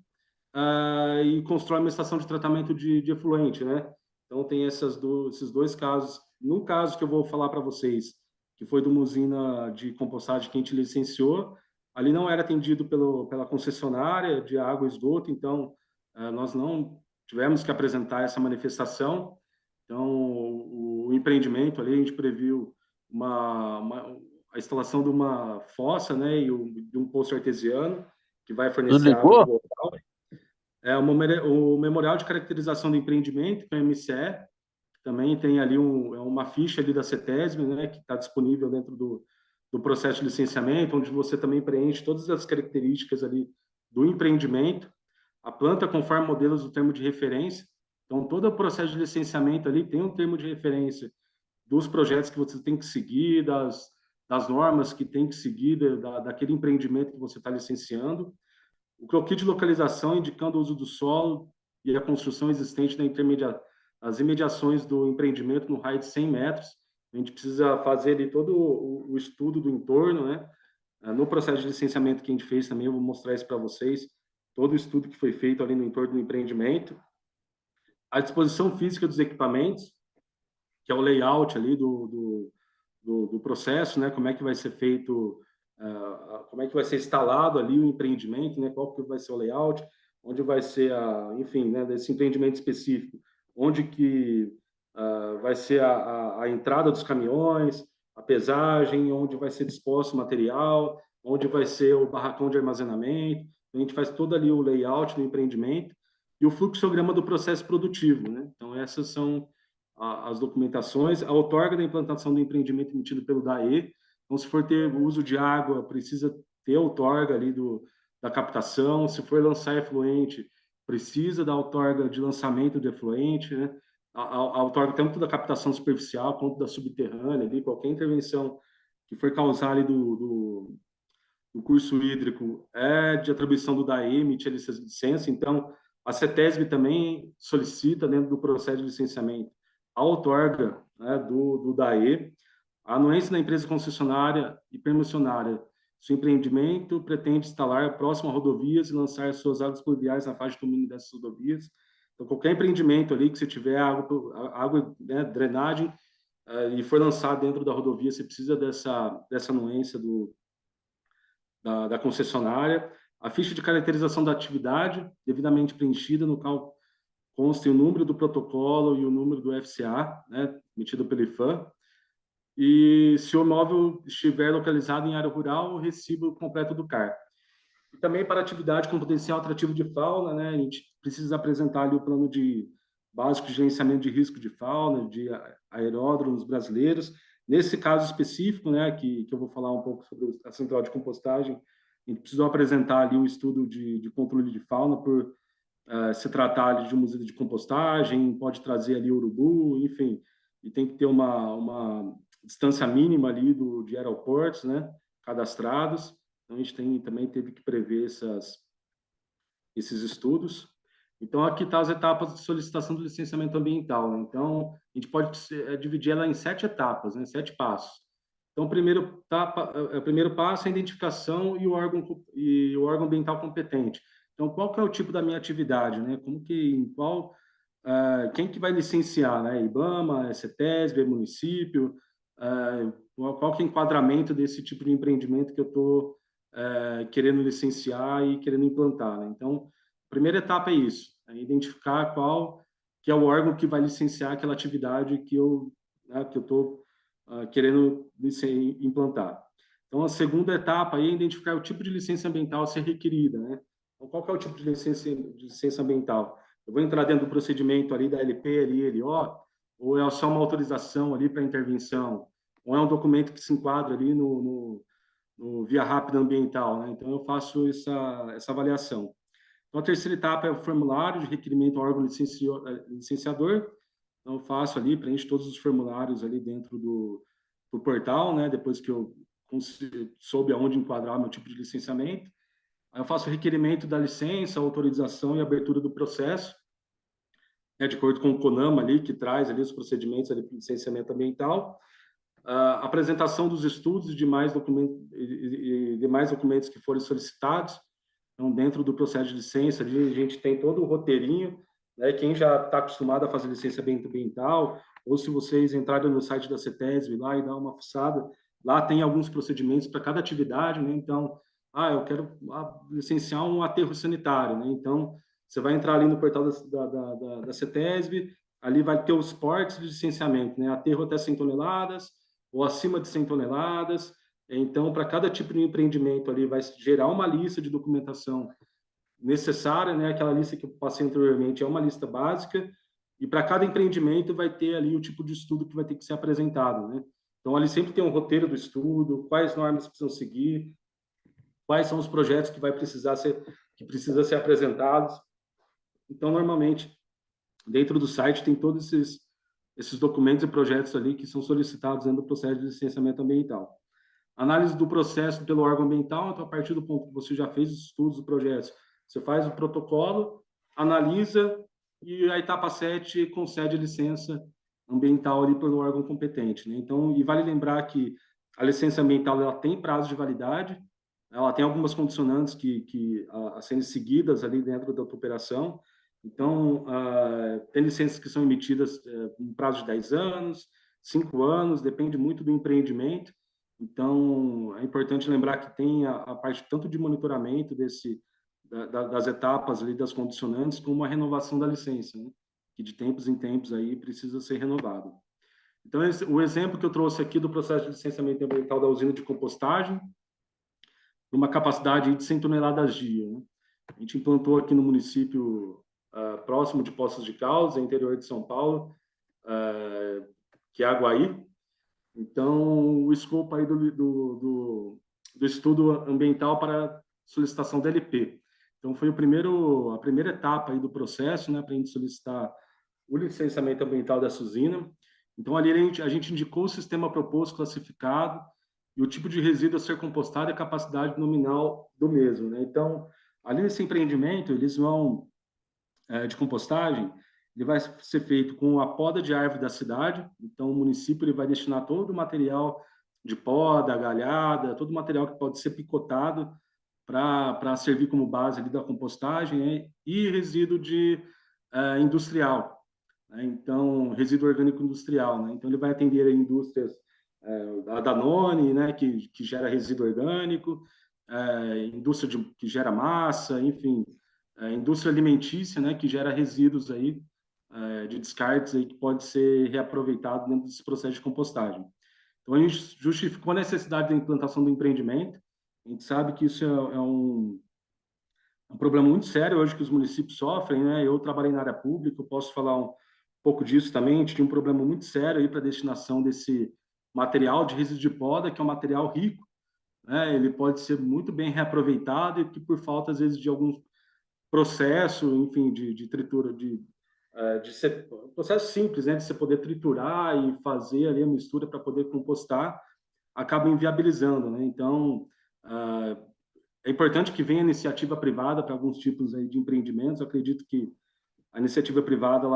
constrói uma estação de tratamento de efluente, né? Então, tem esses dois casos. No caso que eu vou falar para vocês, que foi de uma usina de compostagem que a gente licenciou, ali não era atendido pela concessionária de água e esgoto, então, nós não tivemos que apresentar essa manifestação. Então, o empreendimento ali, a gente previu a instalação de uma fossa, né, e de um poço artesiano, que vai fornecer água para o local. O Memorial de Caracterização do Empreendimento, que é o MCE, também tem ali uma ficha ali da CETESB, né, que está disponível dentro do processo de licenciamento, onde você também preenche todas as características ali do empreendimento, a planta conforme modelos do termo de referência. Então, todo o processo de licenciamento ali tem um termo de referência dos projetos que você tem que seguir, das normas que tem que seguir, daquele empreendimento que você está licenciando. O croquis de localização indicando o uso do solo e a construção existente nas imediações do empreendimento no raio de 100 metros. A gente precisa fazer ali todo o estudo do entorno, né? No processo de licenciamento que a gente fez também, eu vou mostrar isso para vocês, todo o estudo que foi feito ali no entorno do empreendimento. A disposição física dos equipamentos, que é o layout ali do processo, né? Como é que vai ser feito, como é que vai ser instalado ali o empreendimento, né? Qual que vai ser o layout, onde vai ser enfim, né? Desse empreendimento específico, onde que vai ser a entrada dos caminhões, a pesagem, onde vai ser disposto o material, onde vai ser o barracão de armazenamento. A gente faz todo ali o layout do empreendimento e o fluxograma do processo produtivo, né? Então, essas são as documentações. A outorga da implantação do empreendimento emitido pelo DAE. Então, se for ter uso de água, precisa ter a outorga ali da captação. Se for lançar efluente, precisa da outorga de lançamento de efluente, né? A outorga tanto da captação superficial quanto da subterrânea, ali, qualquer intervenção que for causar ali do curso hídrico é de atribuição do DAE, emite a licença. Então, a CETESB também solicita, dentro do processo de licenciamento, a outorga, né, do DAE, a anuência da empresa concessionária e permissionária. Se o empreendimento pretende instalar próximo a rodovias e lançar suas águas pluviais na faixa de domínio dessas rodovias. Então, qualquer empreendimento ali que você tiver água, né, drenagem, e for lançado dentro da rodovia, você precisa dessa anuência da concessionária. A ficha de caracterização da atividade, devidamente preenchida, no qual consta o número do protocolo e o número do FCA, né, emitido pelo IFAM. E se o imóvel estiver localizado em área rural, o recibo completo do CAR. E também para atividade com potencial atrativo de fauna, né, a gente precisa apresentar ali o plano básico de gerenciamento de risco de fauna, de aeródromos brasileiros. Nesse caso específico, né, que eu vou falar um pouco sobre a central de compostagem, a gente precisou apresentar ali um estudo de controle de fauna por se tratar ali de uma usina de compostagem, pode trazer ali urubu, enfim, e tem que ter uma distância mínima ali de aeroportos, né, cadastrados. Então, a gente também teve que prever esses estudos. Então, aqui estão as etapas de solicitação do licenciamento ambiental, né? Então, a gente pode dividir ela em 7 etapas, né? 7 passos. Então, o primeiro passo é a identificação e o órgão ambiental competente. Então, qual que é o tipo da minha atividade, né? Quem que vai licenciar, né? IBAMA, CETESB, município, qual que é o enquadramento desse tipo de empreendimento que eu estou querendo licenciar e querendo implantar, né? Então, a primeira etapa é isso, identificar qual que é o órgão que vai licenciar aquela atividade que eu estou querendo implantar. Então, a segunda etapa é identificar o tipo de licença ambiental a ser requerida, né? Então, qual que é o tipo de licença ambiental? Eu vou entrar dentro do procedimento ali da LP, ali, LO, ou é só uma autorização ali para intervenção, ou é um documento que se enquadra ali no via rápida ambiental, né? Então, eu faço essa avaliação. Então, a terceira etapa é o formulário de requerimento ao órgão licenciador. Então, eu faço ali, preencho todos os formulários ali dentro do portal, né? Depois que eu soube aonde enquadrar o meu tipo de licenciamento. Aí eu faço o requerimento da licença, autorização e abertura do processo, né? De acordo com o CONAMA ali, que traz ali os procedimentos ali para o licenciamento ambiental. Apresentação dos estudos e demais documentos que forem solicitados. Então, dentro do processo de licença, ali, a gente tem todo o roteirinho, né? Quem já está acostumado a fazer licenciamento ambiental, ou se vocês entrarem no site da CETESB lá e dar uma fuçada, lá tem alguns procedimentos para cada atividade, né? Então, eu quero licenciar um aterro sanitário, né? Então, você vai entrar ali no portal da CETESB, ali vai ter os portes de licenciamento, né? Aterro até 100 toneladas, ou acima de 100 toneladas. Então, para cada tipo de empreendimento ali, vai gerar uma lista de documentação necessária, né? Aquela lista que eu passei anteriormente é uma lista básica, e para cada empreendimento vai ter ali o tipo de estudo que vai ter que ser apresentado, né? Então, ali sempre tem um roteiro do estudo, quais normas precisam seguir, quais são os projetos que precisa ser apresentados. Então, normalmente, dentro do site tem todos esses documentos e projetos ali que são solicitados dentro do processo de licenciamento ambiental. Análise do processo pelo órgão ambiental, então, a partir do ponto que você já fez os estudos, os projetos, você faz o protocolo, analisa, e a etapa 7 concede a licença ambiental ali pelo órgão competente, né? Então, e vale lembrar que a licença ambiental ela tem prazo de validade, ela tem algumas condicionantes a serem seguidas ali dentro da operação. Então, tem licenças que são emitidas com prazo de 10 anos, 5 anos, depende muito do empreendimento. Então, é importante lembrar que tem a parte tanto de monitoramento das etapas ali, das condicionantes, como a renovação da licença, né? Que de tempos em tempos aí precisa ser renovado. Então, o exemplo que eu trouxe aqui do processo de licenciamento ambiental da usina de compostagem, uma capacidade de 100 toneladas dia, né? A gente implantou aqui no município próximo de Poços de Caldas, interior de São Paulo, que é Aguaí. Então, o escopo aí do estudo ambiental para solicitação da LP. Então, foi a primeira etapa aí do processo, né, para a gente solicitar o licenciamento ambiental dessa usina. Então, ali a gente indicou o sistema proposto classificado e o tipo de resíduo a ser compostado e a capacidade nominal do mesmo, né? Então, ali nesse empreendimento, eles vão, de compostagem, ele vai ser feito com a poda de árvore da cidade. Então, o município ele vai destinar todo o material de poda, galhada, todo o material que pode ser picotado para servir como base ali da compostagem, né? E resíduo industrial, né? Então, resíduo orgânico industrial, né? Então, ele vai atender a indústrias, a Danone, né? Que gera resíduo orgânico, indústria que gera massa, enfim, indústria alimentícia, né? Que gera resíduos aí, de descartes aí que pode ser reaproveitado dentro desse processo de compostagem. Então, a gente justificou a necessidade da implantação do empreendimento. A gente sabe que isso é um problema muito sério hoje que os municípios sofrem, né? Eu trabalhei na área pública, eu posso falar um pouco disso também. A gente tinha um problema muito sério aí para a destinação desse material de resíduo de poda, que é um material rico, né? Ele pode ser muito bem reaproveitado e que por falta, às vezes, de algum processo, enfim, de tritura, de ser processo simples, né, de você poder triturar e fazer ali a mistura para poder compostar, acaba inviabilizando, né? Então, é importante que venha iniciativa privada para alguns tipos aí de empreendimentos. Eu acredito que a iniciativa privada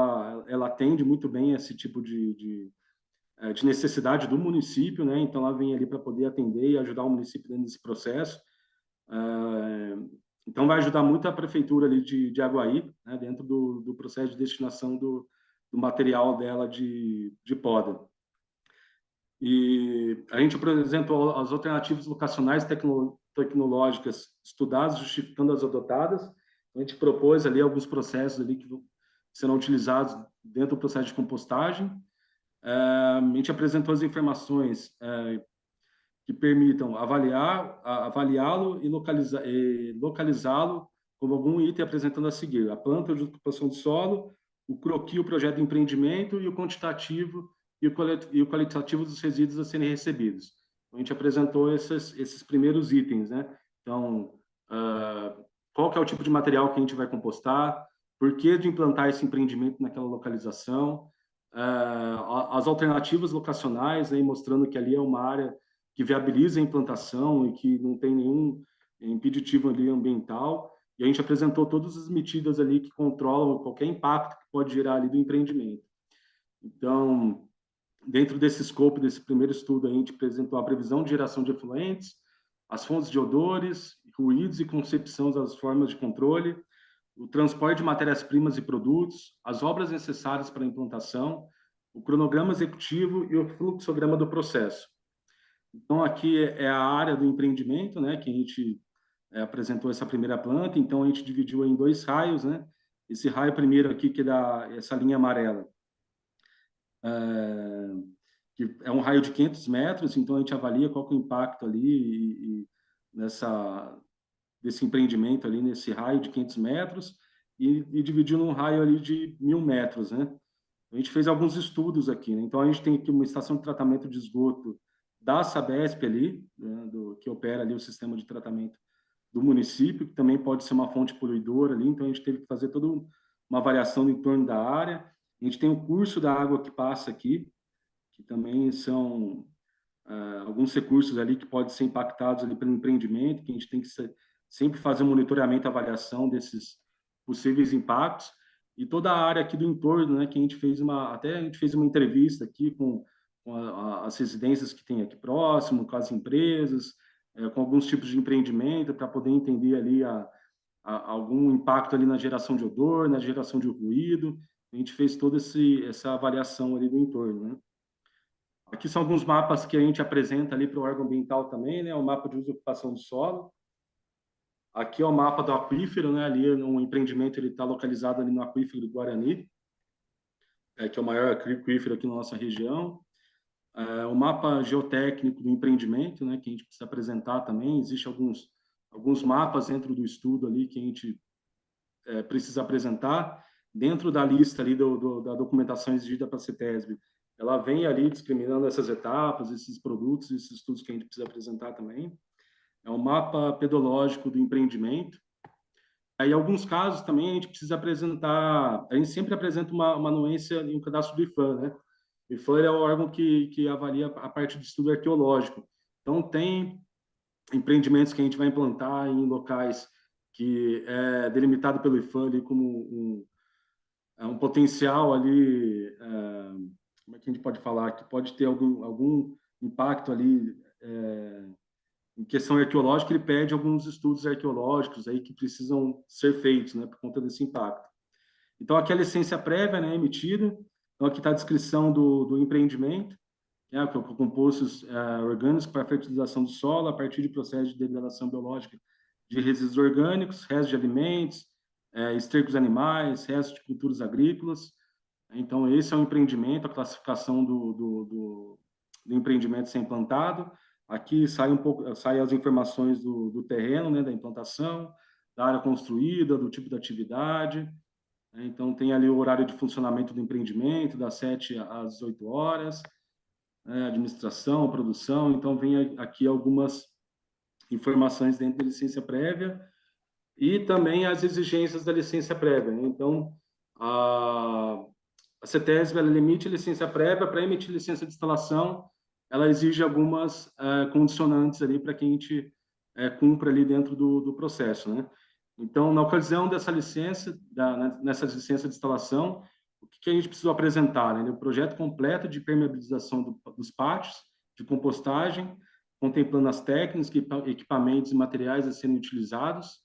ela atende muito bem esse tipo de necessidade do município, né? Então, ela vem ali para poder atender e ajudar o município dentro desse processo. Então, vai ajudar muito a prefeitura ali de Aguaí, né, dentro do processo de destinação do material dela de poda. E a gente apresentou as alternativas locacionais tecnológicas estudadas, justificando as adotadas. A gente propôs ali alguns processos ali que serão utilizados dentro do processo de compostagem. A gente apresentou as informações que permitam avaliá-lo e localizá-lo como algum item apresentando a seguir: a planta de ocupação do solo, o croquis, o projeto de empreendimento e o quantitativo e o qualitativo dos resíduos a serem recebidos. A gente apresentou esses primeiros itens, né? Então, qual que é o tipo de material que a gente vai compostar, por que de implantar esse empreendimento naquela localização, as alternativas locacionais, né, mostrando que ali é uma área que viabiliza a implantação e que não tem nenhum impeditivo ali ambiental. E a gente apresentou todas as medidas ali que controlam qualquer impacto que pode gerar ali do empreendimento. Então, dentro desse escopo, desse primeiro estudo, a gente apresentou a previsão de geração de efluentes, as fontes de odores, ruídos e concepção das formas de controle, o transporte de matérias-primas e produtos, as obras necessárias para a implantação, o cronograma executivo e o fluxograma do processo. Então, aqui é a área do empreendimento, né, que a gente apresentou essa primeira planta. Então, a gente dividiu em 2 raios, né? Esse raio primeiro aqui, que dá essa linha amarela, que é um raio de 500 metros. Então, a gente avalia qual que é o impacto ali desse empreendimento ali, nesse raio de 500 metros, e dividiu num raio ali de 1.000 metros, né? A gente fez alguns estudos aqui, né? Então, a gente tem aqui uma estação de tratamento de esgoto da Sabesp ali, né, que opera ali o sistema de tratamento do município, que também pode ser uma fonte poluidora ali. Então, a gente teve que fazer toda uma avaliação em torno da área. A gente tem o curso da água que passa aqui, que também são alguns recursos ali que podem ser impactados ali pelo empreendimento, que a gente tem que sempre fazer um monitoramento e avaliação desses possíveis impactos. E toda a área aqui do entorno, né, que a gente fez uma entrevista aqui com as residências que tem aqui próximo, com as empresas, com alguns tipos de empreendimento, para poder entender ali algum impacto ali na geração de odor, na geração de ruído. A gente fez toda essa avaliação ali do entorno, né? Aqui são alguns mapas que a gente apresenta ali para o órgão ambiental também, né? O mapa de uso e ocupação do solo. Aqui é o mapa do aquífero, né? Ali um empreendimento ele está localizado ali no aquífero do Guarani, que é o maior aquífero aqui na nossa região. O mapa geotécnico do empreendimento, né? Que a gente precisa apresentar também. Existem alguns mapas dentro do estudo ali que a gente precisa apresentar dentro da lista ali da documentação exigida para a CETESB. Ela vem ali discriminando essas etapas, esses produtos, esses estudos que a gente precisa apresentar também. É um mapa pedológico do empreendimento. Aí, em alguns casos também a gente precisa apresentar, a gente sempre apresenta uma anuência em um cadastro do IFAM, né? O IFAM é o órgão que avalia a parte do estudo arqueológico. Então, tem empreendimentos que a gente vai implantar em locais que é delimitado pelo IFAM ali como um potencial ali, como é que a gente pode falar, que pode ter algum impacto ali em questão arqueológica, ele pede alguns estudos arqueológicos aí que precisam ser feitos, né, por conta desse impacto. Então, aqui a licença prévia, né, emitida. Então, aqui está a descrição do empreendimento, né, com compostos orgânicos para fertilização do solo a partir de processos de degradação biológica de resíduos orgânicos, restos de alimentos, estercos animais, restos de culturas agrícolas. Então, esse é o empreendimento, a classificação do empreendimento ser implantado. Aqui sai as informações do terreno, né, da implantação, da área construída, do tipo de atividade. Então, tem ali o horário de funcionamento do empreendimento, das 7 às 18 horas, administração, produção. Então, vem aqui algumas informações dentro da licença prévia e também as exigências da licença prévia, né? Então, a CETESB ela limite a licença prévia. Para emitir licença de instalação, ela exige algumas condicionantes ali para que a gente cumpra ali dentro do processo, né? Então, na ocasião dessa licença, nessa licença de instalação, o que a gente precisa apresentar, né? O projeto completo de permeabilização dos pátios, de compostagem, contemplando as técnicas, equipamentos e materiais a serem utilizados,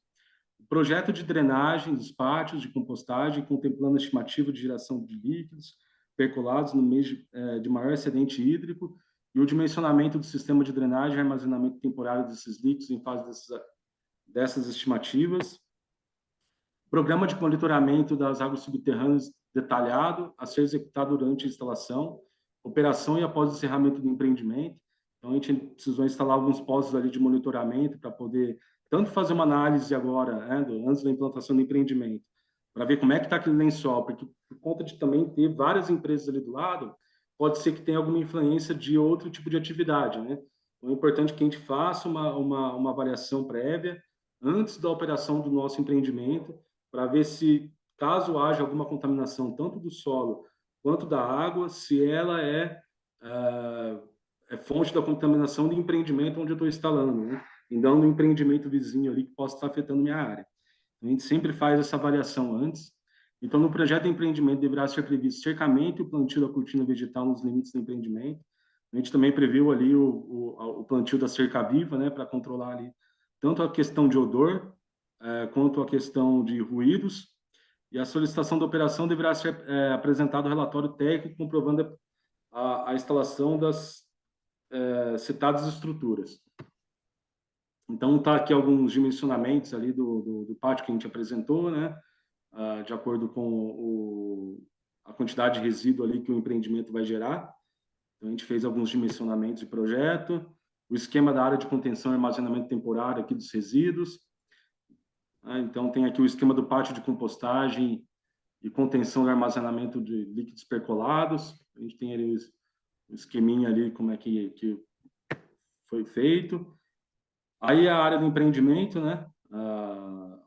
o projeto de drenagem dos pátios de compostagem, contemplando a estimativa de geração de líquidos percolados no mês de maior excedente hídrico, e o dimensionamento do sistema de drenagem e armazenamento temporário desses líquidos em fase dessas estimativas. Programa de monitoramento das águas subterrâneas detalhado a ser executado durante a instalação, operação e após o encerramento do empreendimento. Então, a gente precisou instalar alguns postos ali de monitoramento para poder tanto fazer uma análise agora, né, antes da implantação do empreendimento, para ver como é que está aquele lençol, porque por conta de também ter várias empresas ali do lado, pode ser que tenha alguma influência de outro tipo de atividade, né? Então, é importante que a gente faça uma avaliação prévia antes da operação do nosso empreendimento, para ver se, caso haja alguma contaminação, tanto do solo quanto da água, se ela é fonte da contaminação do empreendimento onde eu estou instalando, né? E não do empreendimento vizinho ali que possa estar afetando minha área. A gente sempre faz essa avaliação antes. Então, no projeto de empreendimento deverá ser previsto cercamento e o plantio da cortina vegetal nos limites do empreendimento. A gente também previu ali o plantio da cerca viva, né, para controlar ali tanto a questão de odor quanto a questão de ruídos. E a solicitação da operação deverá ser apresentado o relatório técnico comprovando a instalação das citadas estruturas. Então, está aqui alguns dimensionamentos ali do pátio que a gente apresentou, né? De acordo com a quantidade de resíduo ali que o empreendimento vai gerar. Então, a gente fez alguns dimensionamentos de projeto, o esquema da área de contenção e armazenamento temporário aqui dos resíduos. Então, tem aqui o esquema do pátio de compostagem e contenção e armazenamento de líquidos percolados. A gente tem ali o esqueminha ali, como é que foi feito. Aí a área do empreendimento, né?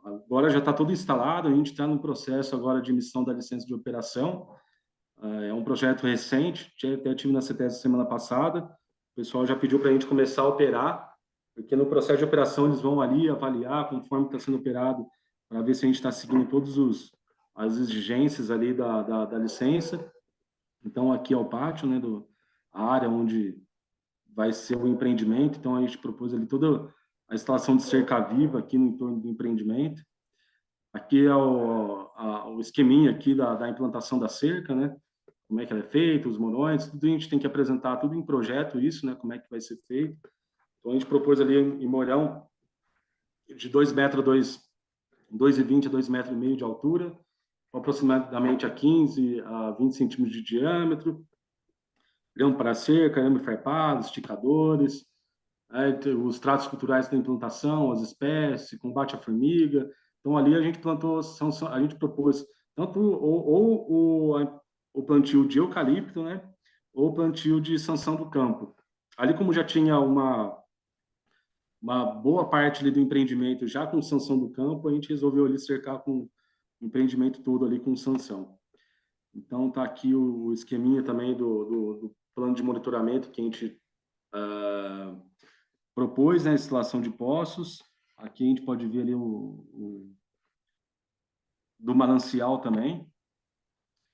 Agora já está tudo instalado, a gente está no processo agora de emissão da licença de operação. É um projeto recente, até tive na CETESB semana passada. O pessoal já pediu para a gente começar a operar, porque no processo de operação eles vão ali avaliar conforme está sendo operado, para ver se a gente está seguindo todas as exigências ali da licença. Então, aqui é o pátio, né? A área onde vai ser o empreendimento. Então, a gente propôs ali toda a instalação de cerca viva aqui no entorno do empreendimento. Aqui é o esqueminha aqui da implantação da cerca, né? como é que ela é feita, os morões, tudo a gente tem que apresentar tudo em projeto isso, né, como é que vai ser feito. Então a gente propôs ali em morão de 2 metros, 2,20 a 2,5 metros de altura, com aproximadamente a 15 a 20 centímetros de diâmetro, grão para cerca, arame farpado, esticadores, os tratos culturais da implantação, as espécies, combate à formiga. Então ali a gente a gente propôs tanto o plantio de eucalipto, né, ou o plantio de sanção do campo. Ali como já tinha uma boa parte ali do empreendimento já com sanção do campo, a gente resolveu ali cercar com o empreendimento todo ali com sanção. Então tá aqui o esqueminha também do plano de monitoramento que a gente propôs, né, a instalação de poços. Aqui a gente pode ver ali do manancial também.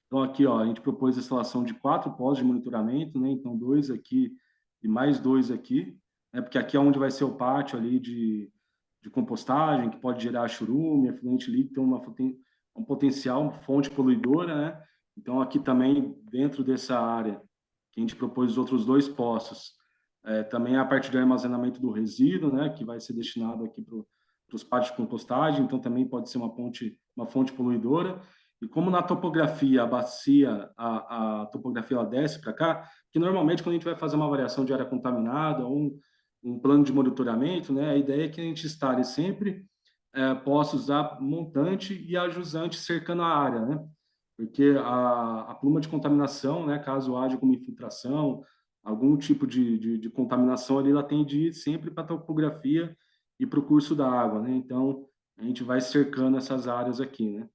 Então aqui, ó, a gente propôs a instalação de 4 poços de monitoramento, né? Então 2 aqui e mais 2 aqui, né? Porque aqui é onde vai ser o pátio ali de compostagem, que pode gerar churume, efluente líquido, tem um potencial, fonte poluidora, né? Então aqui também, dentro dessa área, que a gente propôs os outros 2 poços, também a parte de armazenamento do resíduo, né? Que vai ser destinado aqui para os pátios de compostagem, então também pode ser uma fonte poluidora. E como na topografia, a bacia, a topografia ela desce para cá, que normalmente quando a gente vai fazer uma variação de área contaminada ou um plano de monitoramento, né, a ideia é que a gente instale sempre poços a montante e a jusante cercando a área, né? Porque a pluma de contaminação, né, caso haja alguma infiltração, algum tipo de contaminação ali, ela tem de ir sempre para a topografia e para o curso da água, né? Então, a gente vai cercando essas áreas aqui, né?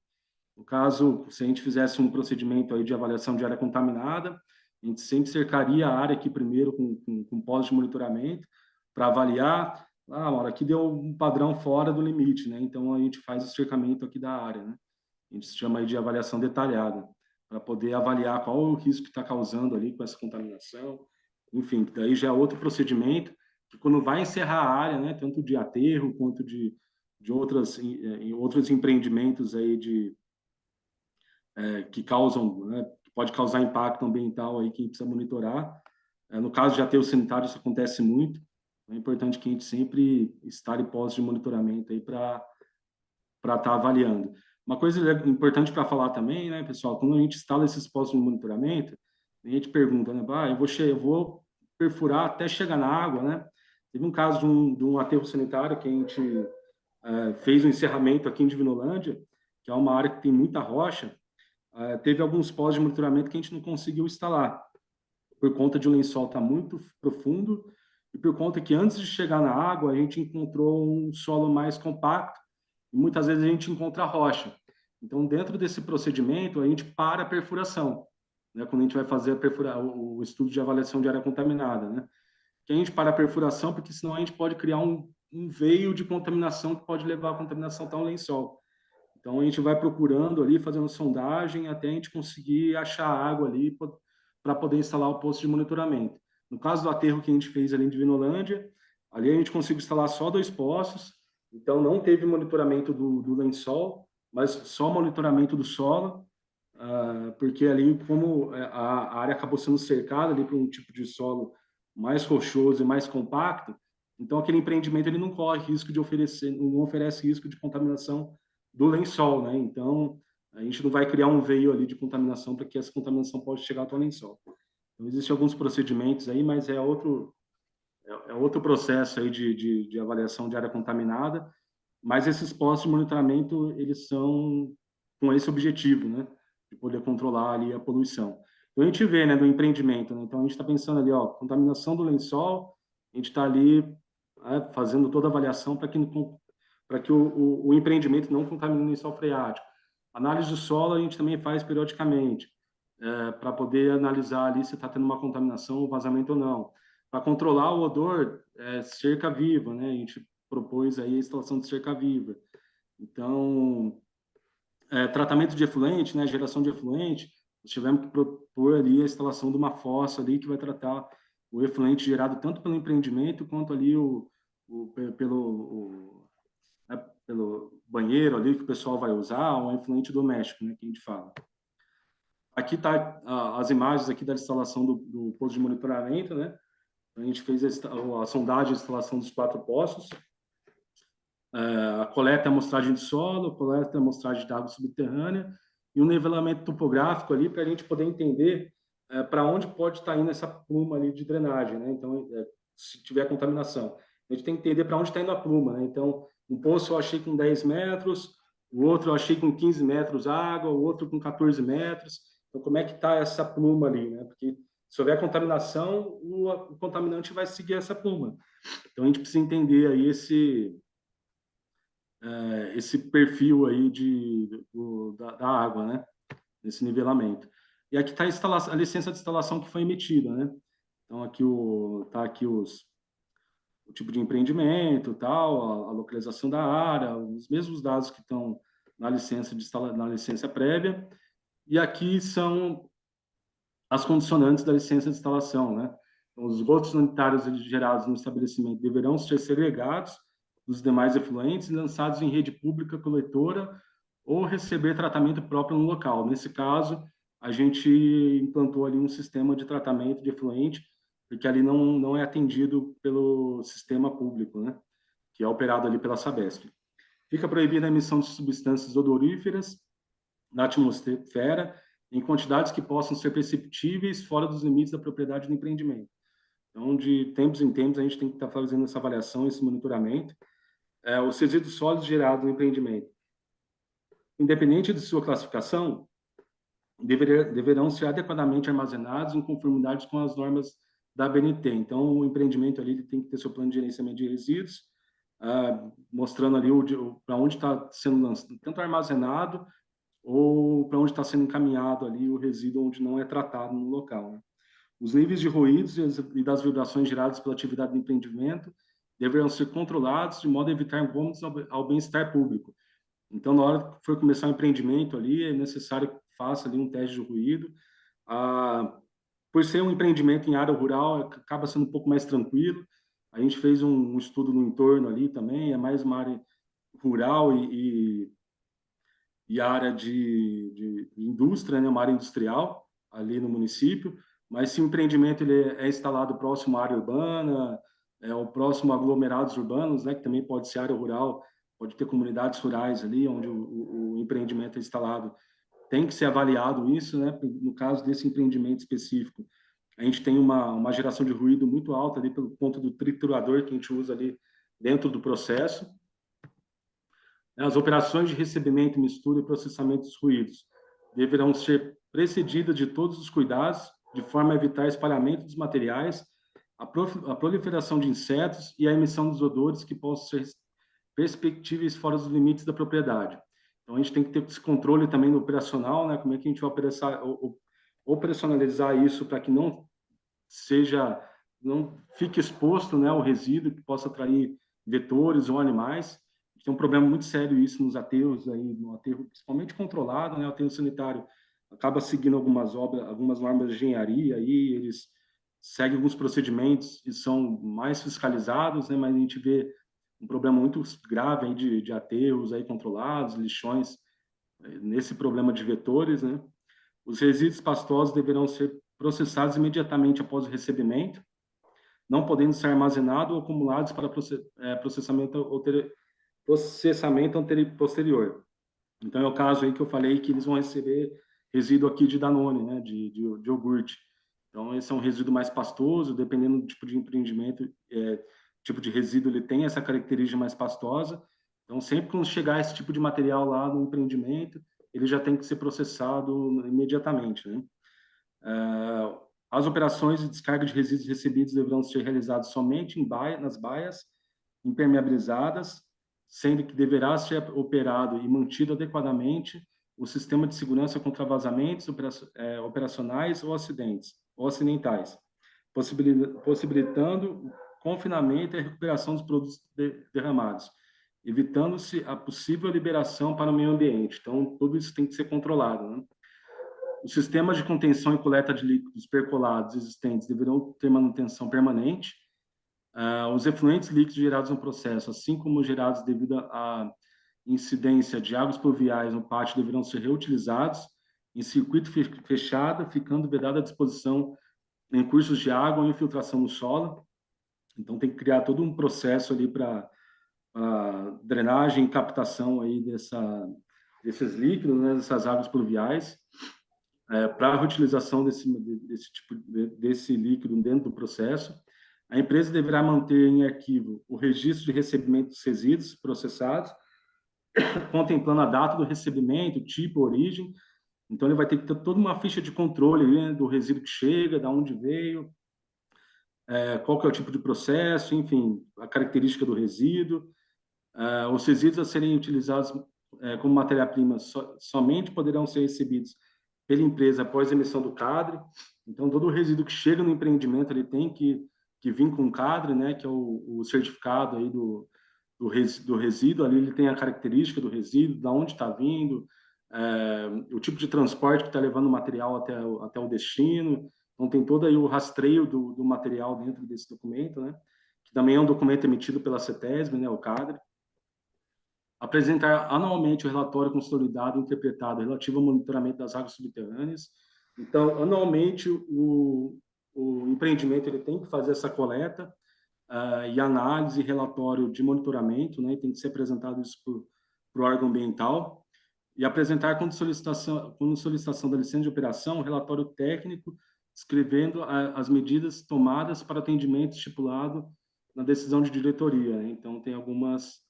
No caso, se a gente fizesse um procedimento aí de avaliação de área contaminada, a gente sempre cercaria a área aqui primeiro com pós de monitoramento para avaliar. Ah, Mauro, aqui deu um padrão fora do limite, né? Então a gente faz o cercamento aqui da área, né? A gente chama aí de avaliação detalhada, para poder avaliar qual o risco que está causando ali com essa contaminação. Enfim, daí já é outro procedimento que quando vai encerrar a área, né? Tanto de aterro quanto de outros empreendimentos aí que causam, né, que pode causar impacto ambiental aí que a gente precisa monitorar. No caso de aterro sanitário, isso acontece muito. É importante que a gente sempre instale postos de monitoramento aí para estar avaliando. Uma coisa importante para falar também, né, pessoal, quando a gente instala esses postos de monitoramento, a gente pergunta, né, eu vou perfurar até chegar na água, né? Teve um caso de um aterro sanitário que a gente fez um encerramento aqui em Divinolândia, que é uma área que tem muita rocha. Teve alguns postos de monitoramento que a gente não conseguiu instalar, por conta de o lençol estar muito profundo e por conta que antes de chegar na água a gente encontrou um solo mais compacto e muitas vezes a gente encontra rocha. Então, dentro desse procedimento, a gente para a perfuração, né? Quando a gente vai fazer o estudo de avaliação de área contaminada, né? Que a gente para a perfuração, porque senão a gente pode criar um veio de contaminação que pode levar à contaminação até um lençol. Então, a gente vai procurando ali, fazendo sondagem, até a gente conseguir achar água ali para poder instalar o posto de monitoramento. No caso do aterro que a gente fez ali em Divinolândia, ali a gente conseguiu instalar só 2 poços, então não teve monitoramento do lençol, mas só monitoramento do solo, porque ali, como a área acabou sendo cercada ali por um tipo de solo mais rochoso e mais compacto, então aquele empreendimento ele não corre risco de não oferece risco de contaminação do lençol, né? Então, a gente não vai criar um veio ali de contaminação para que essa contaminação possa chegar até o lençol. Então, existem alguns procedimentos aí, mas é outro processo aí de avaliação de área contaminada, mas esses postos de monitoramento, eles são com esse objetivo, né? De poder controlar ali a poluição. Então, a gente vê, né, do empreendimento, né? Então, a gente está pensando ali, ó, contaminação do lençol, a gente está ali fazendo toda a avaliação para que o empreendimento não contamine o lençol freático. Análise do solo a gente também faz periodicamente, para poder analisar ali se está tendo uma contaminação ou vazamento ou não. Para controlar o odor, cerca viva, né? A gente propôs aí a instalação de cerca viva. Então, tratamento de efluente, né? Geração de efluente, nós tivemos que propor ali a instalação de uma fossa ali que vai tratar o efluente gerado tanto pelo empreendimento quanto ali pelo banheiro ali que o pessoal vai usar, ou efluente doméstico, né, que a gente fala. Aqui está as imagens aqui da instalação do posto de monitoramento, né? A gente fez a sondagem, a instalação dos 4 postos, a coleta e amostragem de solo, a coleta e amostragem de água subterrânea e um nivelamento topográfico ali para a gente poder entender para onde pode estar indo essa pluma ali de drenagem, né? Então, se tiver contaminação, a gente tem que entender para onde está indo a pluma, né? Então, um poço eu achei com 10 metros, o outro eu achei com 15 metros água, o outro com 14 metros. Então, como é que está essa pluma ali, né? Porque se houver contaminação, o contaminante vai seguir essa pluma. Então, a gente precisa entender aí esse perfil aí da água, né? Esse nivelamento. E aqui está a licença de instalação que foi emitida, né? Então, aqui tá aqui o tipo de empreendimento, tal, a localização da área, os mesmos dados que estão na licença prévia. E aqui são as condicionantes da licença de instalação, né? Então, os esgotos sanitários gerados no estabelecimento deverão ser segregados dos demais efluentes e lançados em rede pública coletora ou receber tratamento próprio no local. Nesse caso, a gente implantou ali um sistema de tratamento de efluente, porque ali não é atendido pelo sistema público, né? Que é operado ali pela Sabesp. Fica proibida a emissão de substâncias odoríferas na atmosfera em quantidades que possam ser perceptíveis fora dos limites da propriedade do empreendimento. Então, de tempos em tempos, a gente tem que estar fazendo essa avaliação, esse monitoramento. Os resíduos sólidos gerados no empreendimento, independente de sua classificação, deverão ser adequadamente armazenados em conformidade com as normas da ABNT. Então, o empreendimento ali ele tem que ter seu plano de gerenciamento de resíduos, mostrando ali para onde está sendo tanto armazenado ou para onde está sendo encaminhado ali o resíduo onde não é tratado no local, né? Os níveis de ruídos e das vibrações geradas pela atividade do empreendimento deverão ser controlados de modo a evitar incômodos ao bem-estar público. Então, na hora que for começar o empreendimento ali, é necessário que faça ali um teste de ruído. Por ser um empreendimento em área rural, acaba sendo um pouco mais tranquilo. A gente fez um estudo no entorno ali também, é mais uma área rural e área de indústria, né, uma área industrial ali no município. Mas se o empreendimento ele é instalado próximo à área urbana, ou próximo a aglomerados urbanos, né, que também pode ser área rural, pode ter comunidades rurais ali, onde o empreendimento é instalado, tem que ser avaliado isso, né? No caso desse empreendimento específico, a gente tem uma geração de ruído muito alta ali pelo ponto do triturador que a gente usa ali dentro do processo. As operações de recebimento, mistura e processamento dos ruídos deverão ser precedidas de todos os cuidados, de forma a evitar espalhamento dos materiais, a proliferação de insetos e a emissão dos odores que possam ser perceptíveis fora dos limites da propriedade. Então, a gente tem que ter esse controle também no operacional, né? Como é que a gente vai operacionalizar isso para que não fique exposto, né, o resíduo que possa atrair vetores ou animais. A gente tem um problema muito sério isso nos aterros, aí, no aterro principalmente controlado, né? O aterro sanitário acaba seguindo algumas normas de engenharia, aí eles seguem alguns procedimentos e são mais fiscalizados, né? Mas a gente vê um problema muito grave aí de aterros aí controlados, lixões, nesse problema de vetores, né? Os resíduos pastosos deverão ser processados imediatamente após o recebimento, não podendo ser armazenados ou acumulados para processamento posterior. Então, é o caso aí que eu falei que eles vão receber resíduo aqui de Danone, né, de iogurte. Então, esse é um resíduo mais pastoso, dependendo do tipo de empreendimento, tipo de resíduo, ele tem essa característica mais pastosa. Então, sempre que chegar esse tipo de material lá no empreendimento, ele já tem que ser processado imediatamente, né? As operações de descarga de resíduos recebidos deverão ser realizadas somente nas baias impermeabilizadas, sendo que deverá ser operado e mantido adequadamente o sistema de segurança contra vazamentos operacionais ou acidentais, possibilitando confinamento e a recuperação dos produtos derramados, evitando-se a possível liberação para o meio ambiente. Então, tudo isso tem que ser controlado, né? Os sistemas de contenção e coleta de líquidos percolados existentes deverão ter manutenção permanente. Os efluentes líquidos gerados no processo, assim como gerados devido à incidência de águas pluviais no pátio, deverão ser reutilizados em circuito fechado, ficando vedado à disposição em cursos de água ou infiltração no solo. Então, tem que criar todo um processo ali para drenagem e captação aí desses líquidos, né, dessas águas pluviais, para a reutilização desse líquido dentro do processo. A empresa deverá manter em arquivo o registro de recebimento dos resíduos processados, contemplando a data do recebimento, tipo, origem. Então, ele vai ter que ter toda uma ficha de controle, né, do resíduo que chega, de onde veio, qual que é o tipo de processo, enfim, a característica do resíduo. Os resíduos a serem utilizados como matéria-prima somente poderão ser recebidos pela empresa após a emissão do CADRE. Então, todo o resíduo que chega no empreendimento ele tem que vir com o CADRE, né, que é o certificado aí do resíduo. Ali ele tem a característica do resíduo, de onde está vindo, o tipo de transporte que está levando o material até o destino. Então, tem todo aí o rastreio do material dentro desse documento, né, que também é um documento emitido pela CETESB, né, o CADRE. Apresentar anualmente o relatório consolidado e interpretado relativo ao monitoramento das águas subterrâneas. Então, anualmente, o empreendimento ele tem que fazer essa coleta e análise e relatório de monitoramento, né? Tem que ser apresentado isso para o órgão ambiental e apresentar, quando solicitação da licença de operação, um relatório técnico descrevendo as medidas tomadas para atendimento estipulado na decisão de diretoria, né? Então, tem algumas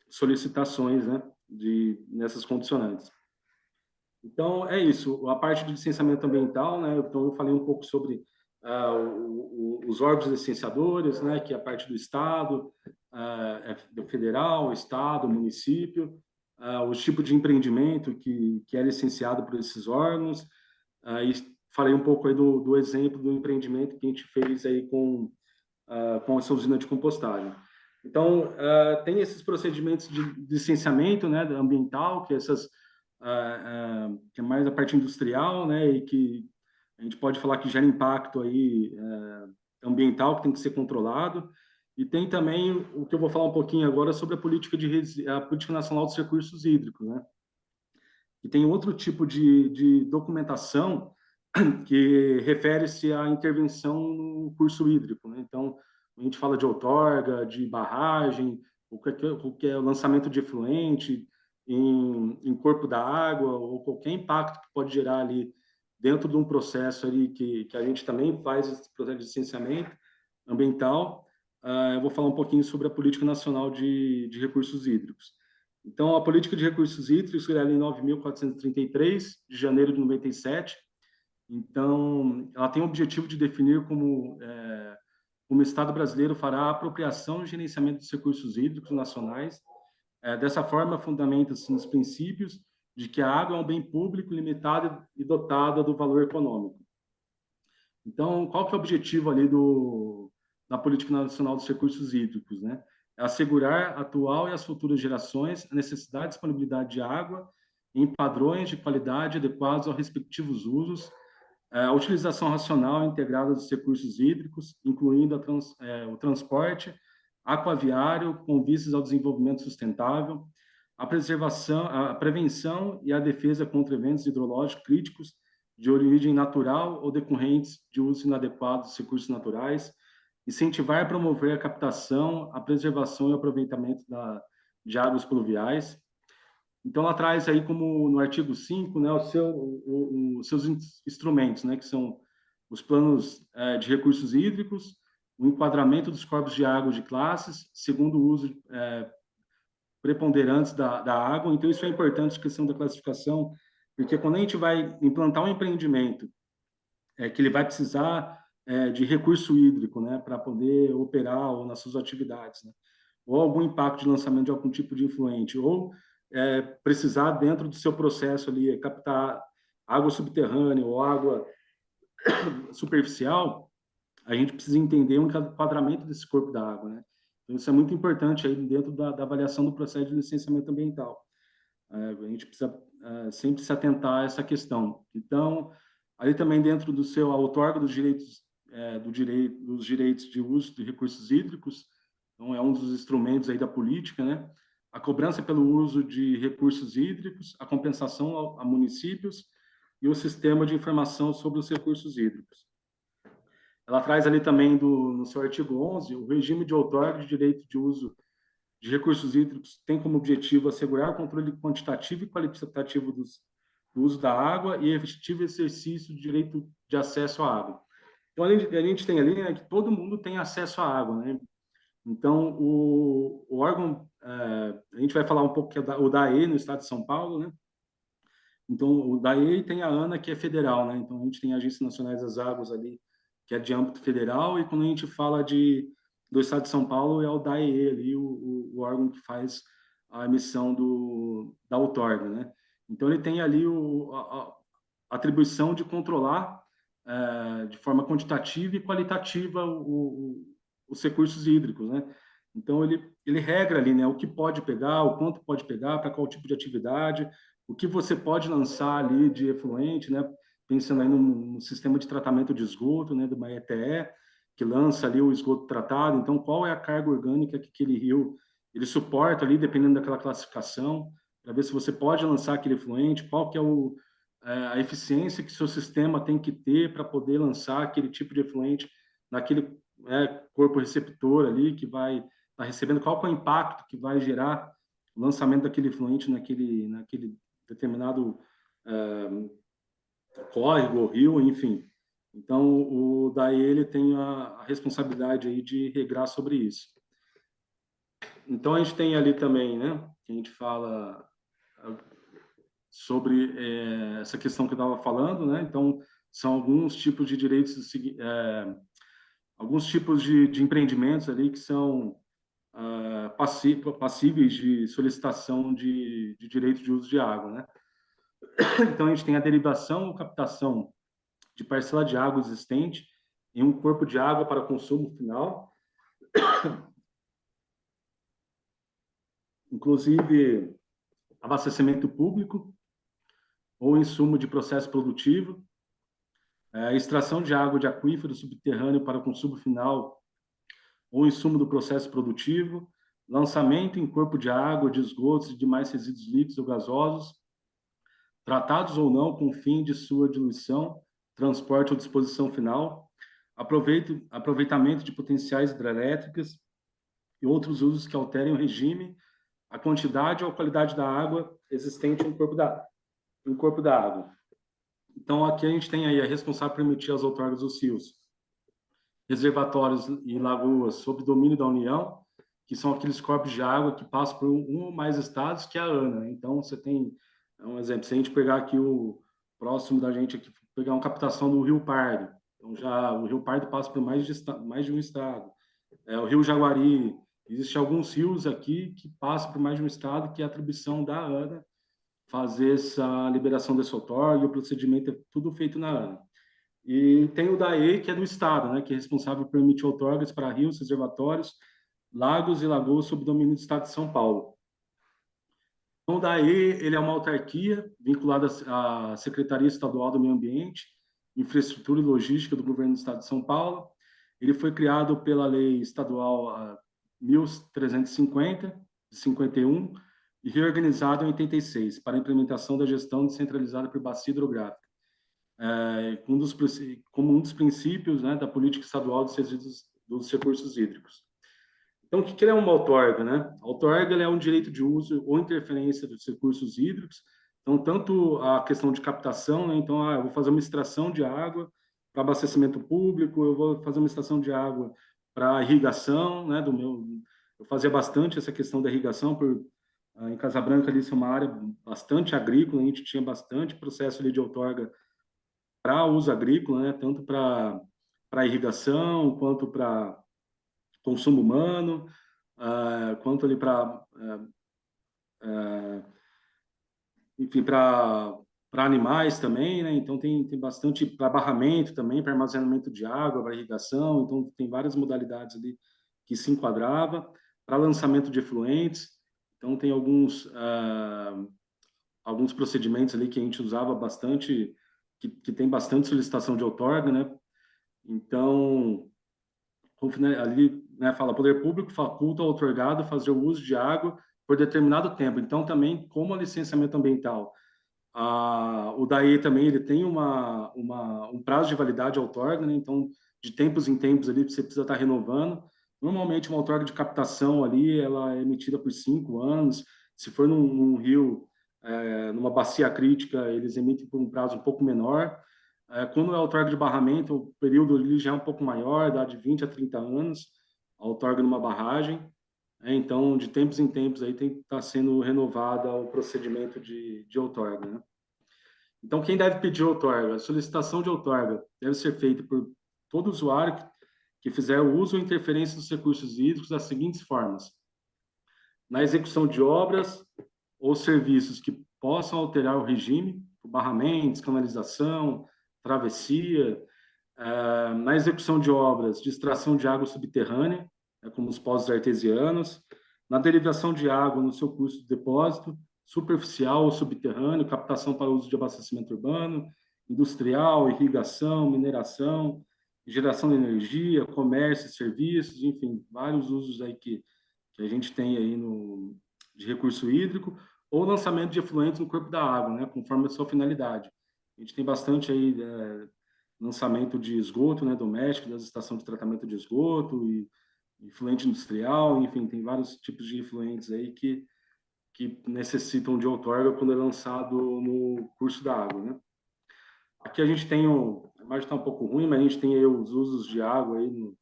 solicitações, né, nessas condicionantes. Então, é isso. A parte de licenciamento ambiental, né, então eu falei um pouco sobre os órgãos licenciadores, né, que é a parte do Estado, do federal, Estado, município, os tipos de empreendimento que é licenciado por esses órgãos, e falei um pouco aí do exemplo do empreendimento que a gente fez aí com essa usina de compostagem. Então, tem esses procedimentos de licenciamento, né, ambiental, que que é mais a parte industrial, né, e que a gente pode falar que gera impacto aí, ambiental, que tem que ser controlado. E tem também o que eu vou falar um pouquinho agora sobre a Política Nacional dos Recursos Hídricos, né, e tem outro tipo de documentação que refere-se à intervenção no curso hídrico, né? Então, a gente fala de outorga, de barragem, o que é o lançamento de efluente em corpo da água, ou qualquer impacto que pode gerar ali dentro de um processo ali que a gente também faz esse processo de licenciamento ambiental. Eu vou falar um pouquinho sobre a Política Nacional de Recursos Hídricos. Então, a Política de Recursos Hídricos foi em 9.433, de janeiro de 97. Então, ela tem o objetivo de definir como o Estado brasileiro fará a apropriação e gerenciamento dos recursos hídricos nacionais. Dessa forma, fundamenta-se nos princípios de que a água é um bem público, limitado e dotado do valor econômico. Então, qual que é o objetivo ali da Política Nacional dos Recursos Hídricos, né? É assegurar a atual e as futuras gerações a necessidade e disponibilidade de água em padrões de qualidade adequados aos respectivos usos, a utilização racional e integrada dos recursos hídricos, incluindo o transporte aquaviário com vistas ao desenvolvimento sustentável, a prevenção e a defesa contra eventos hidrológicos críticos de origem natural ou decorrentes de uso inadequado dos recursos naturais, incentivar e promover a captação, a preservação e o aproveitamento de águas pluviais. Então, ela traz aí, como no artigo 5, né, os seus instrumentos, né, que são os planos de recursos hídricos, o enquadramento dos corpos de água de classes, segundo o uso preponderantes da água. Então, isso é importante, a questão da classificação, porque quando a gente vai implantar um empreendimento, que ele vai precisar de recurso hídrico, né, para poder operar ou nas suas atividades, né, ou algum impacto de lançamento de algum tipo de efluente, ou precisar, dentro do seu processo ali, captar água subterrânea ou água superficial, a gente precisa entender o enquadramento desse corpo da água, né? Então, isso é muito importante aí dentro da avaliação do processo de licenciamento ambiental. A gente precisa sempre se atentar a essa questão. Então, ali também dentro do seu outorga dos direitos de uso de recursos hídricos, então é um dos instrumentos aí da política, né? a cobrança pelo uso de recursos hídricos, a compensação a municípios e o sistema de informação sobre os recursos hídricos. Ela traz ali também, no seu artigo 11, o regime de outorga de direito de uso de recursos hídricos tem como objetivo assegurar o controle quantitativo e qualitativo do uso da água e efetivo exercício do direito de acesso à água. Então, a gente tem ali, né, que todo mundo tem acesso à água, né? Então, o órgão, a gente vai falar um pouco que é o DAE no estado de São Paulo, né? Então, o DAE tem a ANA, que é federal, né? Então, a gente tem a Agência Nacional das Águas ali, que é de âmbito federal, e quando a gente fala do estado de São Paulo, é o DAE ali, o órgão que faz a emissão da outorga, né? Então, ele tem ali a atribuição de controlar de forma quantitativa e qualitativa os recursos hídricos, né? Então, ele regra ali, né, o que pode pegar, o quanto pode pegar, para qual tipo de atividade, o que você pode lançar ali de efluente, né? Pensando aí no sistema de tratamento de esgoto, né, do ETE, que lança ali o esgoto tratado. Então, qual é a carga orgânica que aquele rio ele suporta ali, dependendo daquela classificação, para ver se você pode lançar aquele efluente, qual que é a eficiência que seu sistema tem que ter para poder lançar aquele tipo de efluente naquele corpo receptor ali que vai estar recebendo, qual que é o impacto que vai gerar o lançamento daquele efluente naquele determinado córrego, rio, enfim. Então, o DAE ele tem a responsabilidade aí de regrar sobre isso. Então, a gente tem ali também, né, que a gente fala sobre essa questão que eu estava falando, né? Então, são alguns tipos de direitos, alguns tipos de empreendimentos ali que são passíveis de solicitação de direito de uso de água, né? Então, a gente tem a derivação ou captação de parcela de água existente em um corpo de água para consumo final, inclusive abastecimento público ou insumo de processo produtivo, extração de água de aquífero subterrâneo para consumo final ou insumo do processo produtivo, lançamento em corpo de água, de esgotos e demais resíduos líquidos ou gasosos, tratados ou não com fim de sua diluição, transporte ou disposição final, aproveitamento de potenciais hidrelétricas e outros usos que alterem o regime, a quantidade ou a qualidade da água existente no corpo da água. Então, aqui a gente tem aí a responsável por emitir as outorgas dos rios, reservatórios e lagoas sob domínio da União, que são aqueles corpos de água que passam por um ou mais estados, que é a ANA. Então, você tem um exemplo, se a gente pegar aqui o próximo da gente, aqui, pegar uma captação do Rio Pardo, então já o Rio Pardo passa por mais de um estado. O Rio Jaguari, existem alguns rios aqui que passam por mais de um estado, que é a atribuição da ANA fazer essa liberação desse outorga, e o procedimento é tudo feito na ANA. E tem o DAE, que é do estado, né, que é responsável por emitir outorgas para rios, reservatórios, lagos e lagoas sob domínio do estado de São Paulo. Então, o DAE ele é uma autarquia vinculada à Secretaria Estadual do Meio Ambiente, Infraestrutura e Logística do Governo do Estado de São Paulo. Ele foi criado pela Lei Estadual 1350, de 51, e reorganizado em 86, para a implementação da gestão descentralizada por bacia hidrográfica, como um dos princípios, né, da política estadual dos recursos hídricos. Então, o que é uma outorga, né? A outorga é um direito de uso ou interferência dos recursos hídricos. Então, tanto a questão de captação, né? Então, eu vou fazer uma extração de água para abastecimento público, eu vou fazer uma extração de água para irrigação, né? Eu fazia bastante essa questão da irrigação, em Casa Branca ali, isso é uma área bastante agrícola, a gente tinha bastante processo ali de outorga para uso agrícola, né? Tanto para irrigação, quanto para consumo humano, quanto ali enfim, para animais também, né? Então tem bastante para barramento também, para armazenamento de água, para irrigação, então tem várias modalidades ali que se enquadrava, para lançamento de efluentes, então tem alguns procedimentos ali que a gente usava bastante, que tem bastante solicitação de outorga, né? Então, ali, né, fala, poder público faculta ao outorgado fazer o uso de água por determinado tempo. Então, também, como a licenciamento ambiental, o DAE também ele tem um prazo de validade à outorga, né? Então, de tempos em tempos ali, você precisa estar renovando. Normalmente, uma outorga de captação ali, ela é emitida por 5 anos. Se for num rio, numa bacia crítica, eles emitem por um prazo um pouco menor. Quando é outorga de barramento, o período ali já é um pouco maior, dá de 20 a 30 anos, a outorga numa barragem. Então, de tempos em tempos, aí tem que estar sendo renovado o procedimento de outorga, né? Então, quem deve pedir outorga? A solicitação de outorga deve ser feita por todo usuário que fizer o uso ou interferência dos recursos hídricos das seguintes formas: na execução de obras ou serviços que possam alterar o regime, barramentos, canalização, travessia, na execução de obras de extração de água subterrânea, como os poços artesianos, na derivação de água no seu curso de depósito, superficial ou subterrâneo, captação para uso de abastecimento urbano, industrial, irrigação, mineração, geração de energia, comércio, serviços, enfim, vários usos aí que a gente tem aí de recurso hídrico, ou lançamento de efluentes no corpo da água, né, conforme a sua finalidade. A gente tem bastante aí lançamento de esgoto, né, doméstico, das estações de tratamento de esgoto e efluente industrial, enfim, tem vários tipos de efluentes aí que necessitam de outorga quando é lançado no curso da água, né? Aqui a gente tem a imagem está um pouco ruim, mas a gente tem aí os usos de água aí no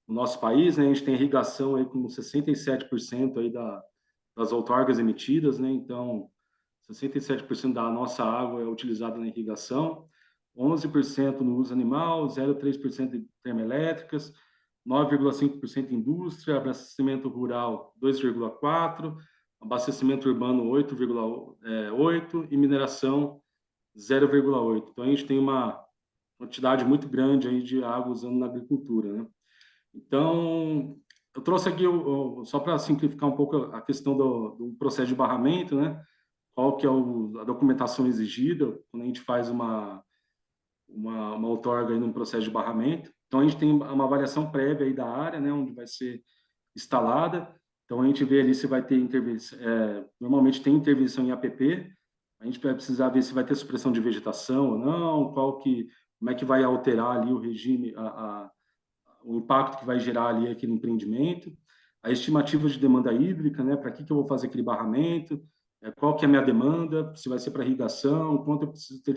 nosso país, né? A gente tem irrigação aí com 67% aí das outorgas emitidas, né? Então, 67% da nossa água é utilizada na irrigação, 11% no uso animal, 0,3% em termoelétricas, 9,5% indústria, abastecimento rural 2,4%, abastecimento urbano 8,8% e mineração 0,8%. Então, a gente tem uma quantidade muito grande aí de água usando na agricultura, né? Então, eu trouxe aqui, só para simplificar um pouco a questão do processo de barramento, né? Qual que é a documentação exigida quando a gente faz uma outorga aí num processo de barramento. Então, a gente tem uma avaliação prévia aí da área, né, onde vai ser instalada. Então, a gente vê ali se vai ter intervenção, normalmente tem intervenção em APP, a gente vai precisar ver se vai ter supressão de vegetação ou não, como é que vai alterar ali o regime, o impacto que vai gerar ali aquele empreendimento, a estimativa de demanda hídrica, né, para que eu vou fazer aquele barramento, qual que é a minha demanda, se vai ser para irrigação, quanto eu preciso ter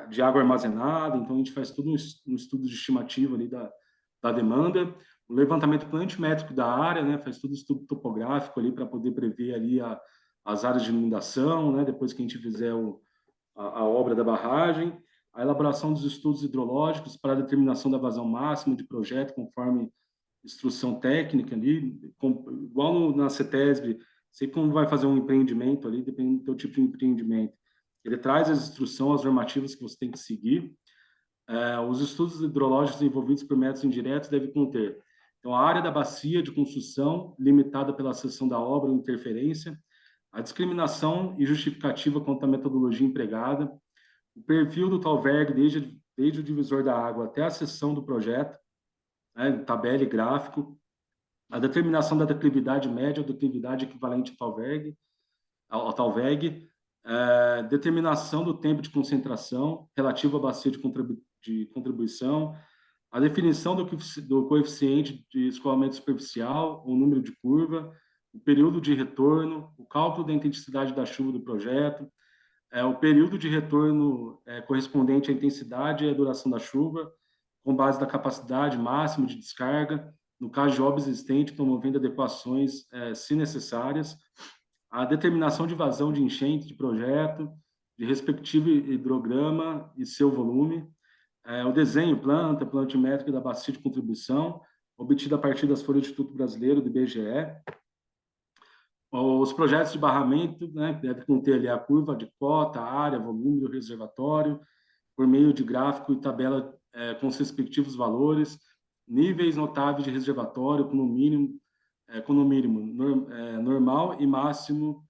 de água armazenada. Então, a gente faz todo um estudo de estimativa ali da demanda, o levantamento planimétrico da área, né, faz todo o estudo topográfico ali para poder prever ali as áreas de inundação, né, depois que a gente fizer a obra da barragem, a elaboração dos estudos hidrológicos para a determinação da vazão máxima de projeto, conforme instrução técnica ali, igual na CETESB, sei como vai fazer um empreendimento ali, dependendo do teu tipo de empreendimento. Ele traz as instruções, as normativas que você tem que seguir. Os estudos hidrológicos envolvidos por métodos indiretos devem conter, então, a área da bacia de construção, limitada pela seção da obra ou interferência, a discriminação e justificativa quanto à metodologia empregada, o perfil do talverg desde o divisor da água até a seção do projeto, né, tabela e gráfico, a determinação da declividade média ou declividade equivalente ao talveg, determinação do tempo de concentração relativo à bacia de contribuição, a definição do coeficiente de escoamento superficial, o número de curva, o período de retorno, o cálculo da intensidade da chuva do projeto, o período de retorno correspondente à intensidade e à duração da chuva, com base na capacidade máxima de descarga, no caso de obra existente, promovendo adequações, se necessárias, a determinação de vazão de enchente de projeto, de respectivo hidrograma e seu volume, o desenho, planimétrica da bacia de contribuição, obtida a partir das folhas do Instituto Brasileiro, do IBGE. Os projetos de barramento, né, devem conter ali a curva de cota, área, volume do reservatório, por meio de gráfico e tabela com os respectivos valores, níveis notáveis de reservatório, com no mínimo normal e máximo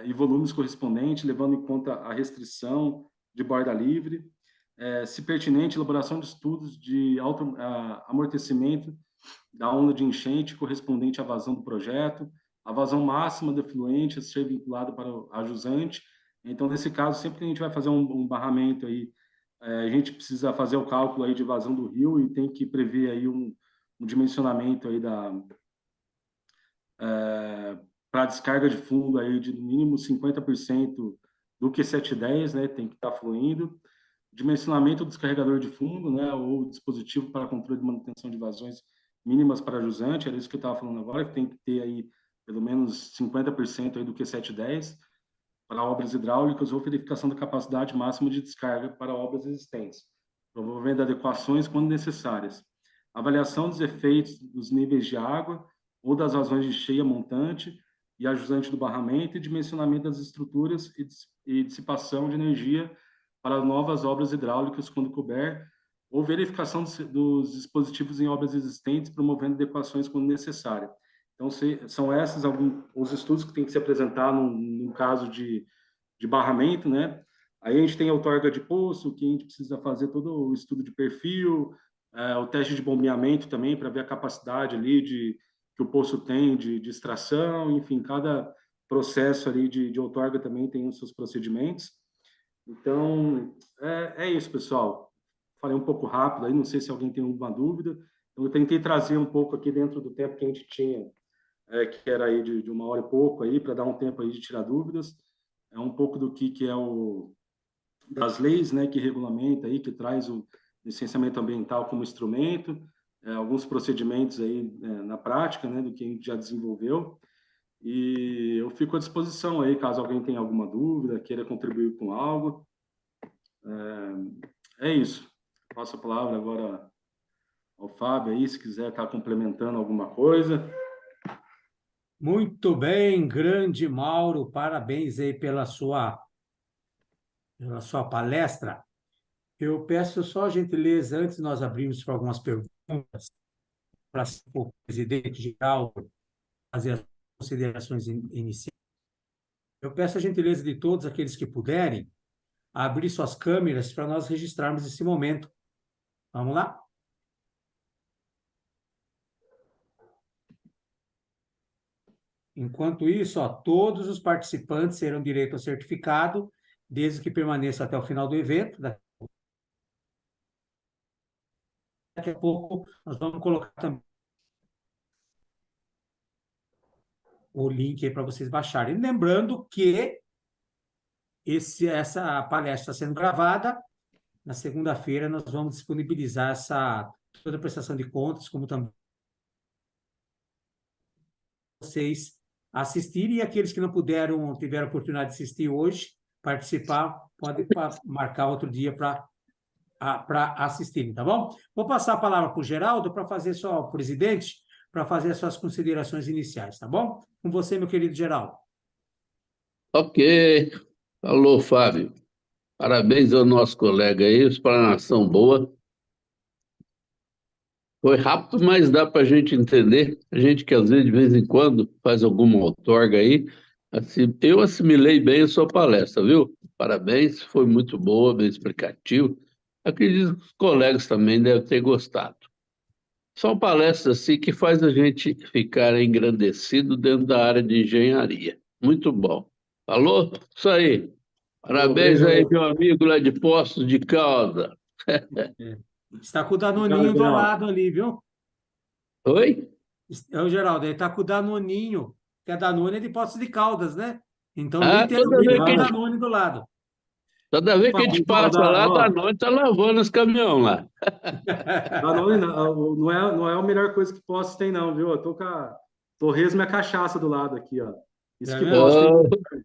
e volumes correspondentes, levando em conta a restrição de borda livre, se pertinente, elaboração de estudos de amortecimento da onda de enchente correspondente à vazão do projeto, a vazão máxima do efluente a ser vinculada para a jusante. Então, nesse caso, sempre que a gente vai fazer um barramento aí, a gente precisa fazer o cálculo aí de vazão do rio e tem que prever aí um dimensionamento aí para descarga de fundo aí de no mínimo 50% do Q710, né, tem que estar fluindo. Dimensionamento do descarregador de fundo, né, ou dispositivo para controle de manutenção de vazões mínimas para jusante, era isso que eu estava falando agora, que tem que ter aí pelo menos 50% aí do Q710 para obras hidráulicas ou verificação da capacidade máxima de descarga para obras existentes, promovendo adequações quando necessárias. Avaliação dos efeitos dos níveis de água ou das vazões de cheia montante e ajusante do barramento e dimensionamento das estruturas e dissipação de energia para novas obras hidráulicas quando couber, ou verificação dos dispositivos em obras existentes, promovendo adequações quando necessário. Então, são esses os estudos que têm que se apresentar num caso de barramento, né? Aí a gente tem a outorga de poço, que a gente precisa fazer todo o estudo de perfil, o teste de bombeamento também, para ver a capacidade ali que o poço tem de extração, enfim, cada processo ali de outorga também tem os seus procedimentos. Então, é isso, pessoal. Falei um pouco rápido aí, não sei se alguém tem alguma dúvida. Eu tentei trazer um pouco aqui dentro do tempo que a gente tinha, que era aí de 1 hora e pouco aí, para dar um tempo aí de tirar dúvidas. É um pouco do que é das leis, né, que regulamenta aí, que traz o licenciamento ambiental como instrumento, alguns procedimentos aí na prática, né, do que a gente já desenvolveu. E eu fico à disposição aí, caso alguém tenha alguma dúvida, queira contribuir com algo. É isso. Passo a palavra agora ao Fábio aí, se quiser estar complementando alguma coisa. Muito bem, grande Mauro, parabéns aí pela sua palestra. Eu peço só a gentileza, antes de nós abrirmos para algumas perguntas, para o presidente geral fazer as considerações iniciais. Eu peço a gentileza de todos aqueles que puderem abrir suas câmeras para nós registrarmos esse momento. Vamos lá? Enquanto isso, todos os participantes terão direito ao certificado, desde que permaneça até o final do evento. Daqui a pouco nós vamos colocar também o link aí para vocês baixarem. Lembrando que essa palestra está sendo gravada. Na segunda-feira nós vamos disponibilizar toda a prestação de contas, como também vocês assistirem, e aqueles que não puderam, tiveram a oportunidade de assistir hoje, participar, podem marcar outro dia para assistirem, tá bom? Vou passar a palavra para o Geraldo, para fazer só o presidente, para fazer as suas considerações iniciais, tá bom? Com você, meu querido Geraldo. Ok. Alô, Fábio. Parabéns ao nosso colega aí, explanação boa. Foi rápido, mas dá para a gente entender. A gente que às vezes, de vez em quando, faz alguma outorga aí. Assim, eu assimilei bem a sua palestra, viu? Parabéns, foi muito boa, bem explicativo. Acredito que os colegas também devem ter gostado. São palestras assim que faz a gente ficar engrandecido dentro da área de engenharia. Muito bom. Falou? Isso aí. Parabéns aí, meu amigo lá de Poços de Caldas. Está com o Danoninho do lado ali, viu? Oi? É o Geraldo, ele está com o Danoninho, que a Danone é de Poços de Caldas, né? Então, Ah, literalmente, tem o Danone do lado. toda vez que a gente passa lá, da noite tá lavando os caminhões lá. Danone não é a melhor coisa que Poços tem, não, viu? Eu tô com a Torresmo e a cachaça do lado aqui, ó. Isso que Poços tem.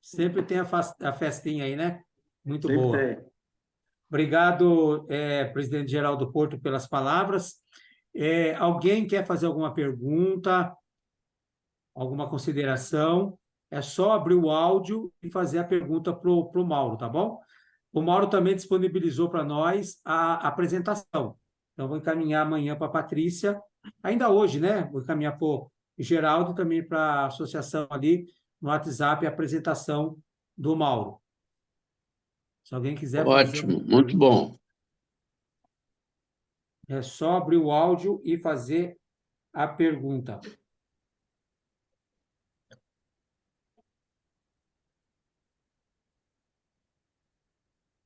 Sempre tem a festinha aí, né? Muito Sempre boa. tem. Obrigado, presidente geral do Porto, pelas palavras. Alguém quer fazer alguma pergunta, alguma consideração? É só abrir o áudio e fazer a pergunta para o Mauro, tá bom? O Mauro também disponibilizou para nós a apresentação. Então, vou encaminhar amanhã para a Patrícia, ainda hoje, né? Vou encaminhar para o Geraldo também para a associação ali no WhatsApp a apresentação do Mauro. Se alguém quiser fazer... Ótimo, muito bom. É só abrir o áudio e fazer a pergunta.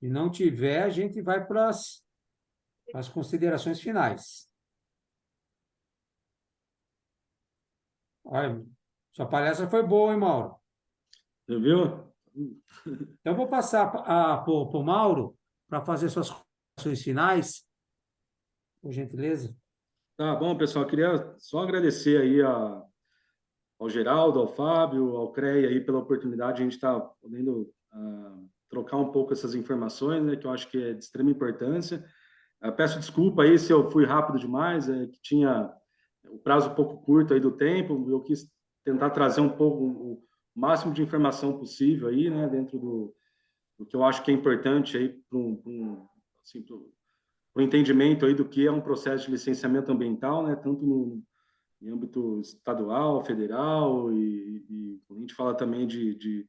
Se não tiver, a gente vai para as considerações finais. Olha, sua palestra foi boa, hein, Mauro? Você viu? Então, eu vou passar para o Mauro para fazer suas considerações finais, por gentileza. Tá bom, pessoal. Queria só agradecer aí ao Geraldo, ao Fábio, ao CREA aí pela oportunidade de a gente estar podendo trocar um pouco essas informações, né, que eu acho que é de extrema importância. Peço desculpa aí se eu fui rápido demais, que tinha o prazo um pouco curto aí do tempo, eu quis tentar trazer um pouco o máximo de informação possível aí, né, dentro do que eu acho que é importante aí para assim, o entendimento aí do que é um processo de licenciamento ambiental, né, tanto em âmbito estadual, federal, e a gente fala também de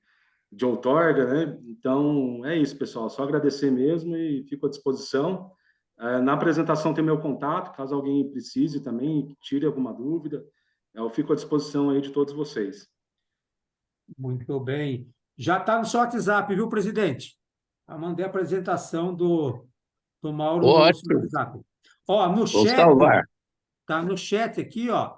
outorga, né? Então, é isso, pessoal. Só agradecer mesmo e fico à disposição. Na apresentação tem meu contato, caso alguém precise também, tire alguma dúvida, eu fico à disposição aí de todos vocês. Muito bem. Já está no seu WhatsApp, viu, presidente? Eu mandei a apresentação do Mauro no seu Ótimo, WhatsApp. Ó, no vou chat, salvar. tá no chat aqui, ó.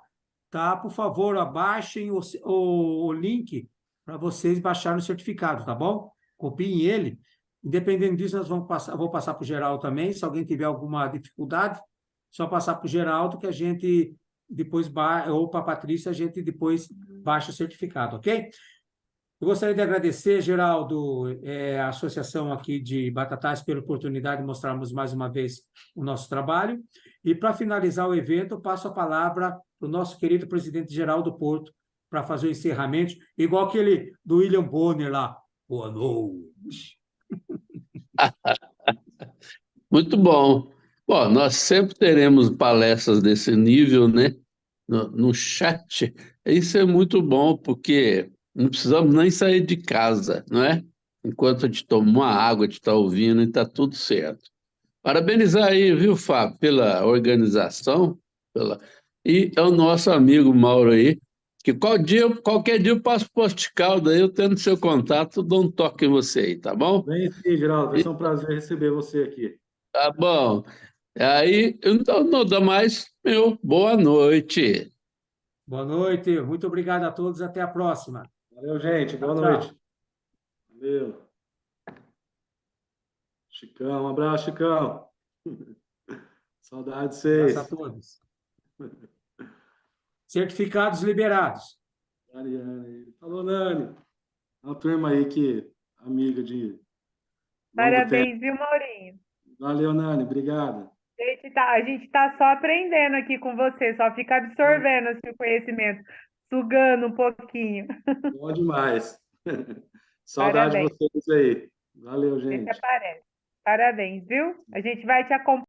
Tá, por favor, abaixem o link para vocês baixarem o certificado, tá bom? Copiem ele. Independente disso, nós vamos passar, vou passar para o Geraldo também. Se alguém tiver alguma dificuldade, só passar para o Geraldo que a gente depois, ou para a Patrícia, a gente depois baixa o certificado, ok? Eu gostaria de agradecer, Geraldo, a associação aqui de Batatais pela oportunidade de mostrarmos mais uma vez o nosso trabalho. E, para finalizar o evento, eu passo a palavra para o nosso querido presidente Geraldo Porto para fazer o encerramento, igual aquele do William Bonner lá. Boa noite. Muito bom. Bom, nós sempre teremos palestras desse nível, né? No chat. Isso é muito bom, porque não precisamos nem sair de casa, não é? Enquanto a gente toma uma água, a gente está ouvindo e está tudo certo. Parabenizar aí, viu, Fábio, pela organização, e ao nosso amigo Mauro aí, que qualquer dia eu passo por Posticaldo aí, eu tendo seu contato, dou um toque em você aí, tá bom? Bem, sim, Geraldo, vai ser um prazer receber você aqui. Tá bom. Aí, então, não dá mais, meu, boa noite. Boa noite. Muito obrigado a todos. Até a próxima. Valeu, gente. Boa Tchau, tchau. noite. Valeu. Chicão, um abraço, Chicão. Saudade de Abraço a vocês. todos. Certificados liberados. Mariane. Falou, Nani. Uma turma aí que amiga de longo tempo. Parabéns, viu, Maurinho? Valeu, Nani. Obrigado. A gente tá só aprendendo aqui com você, só fica absorvendo esse conhecimento, sugando um pouquinho. Bom demais. Saudade de Parabéns. vocês aí. Valeu, Você gente. aparece. Parabéns, viu? A gente vai te acompanhar.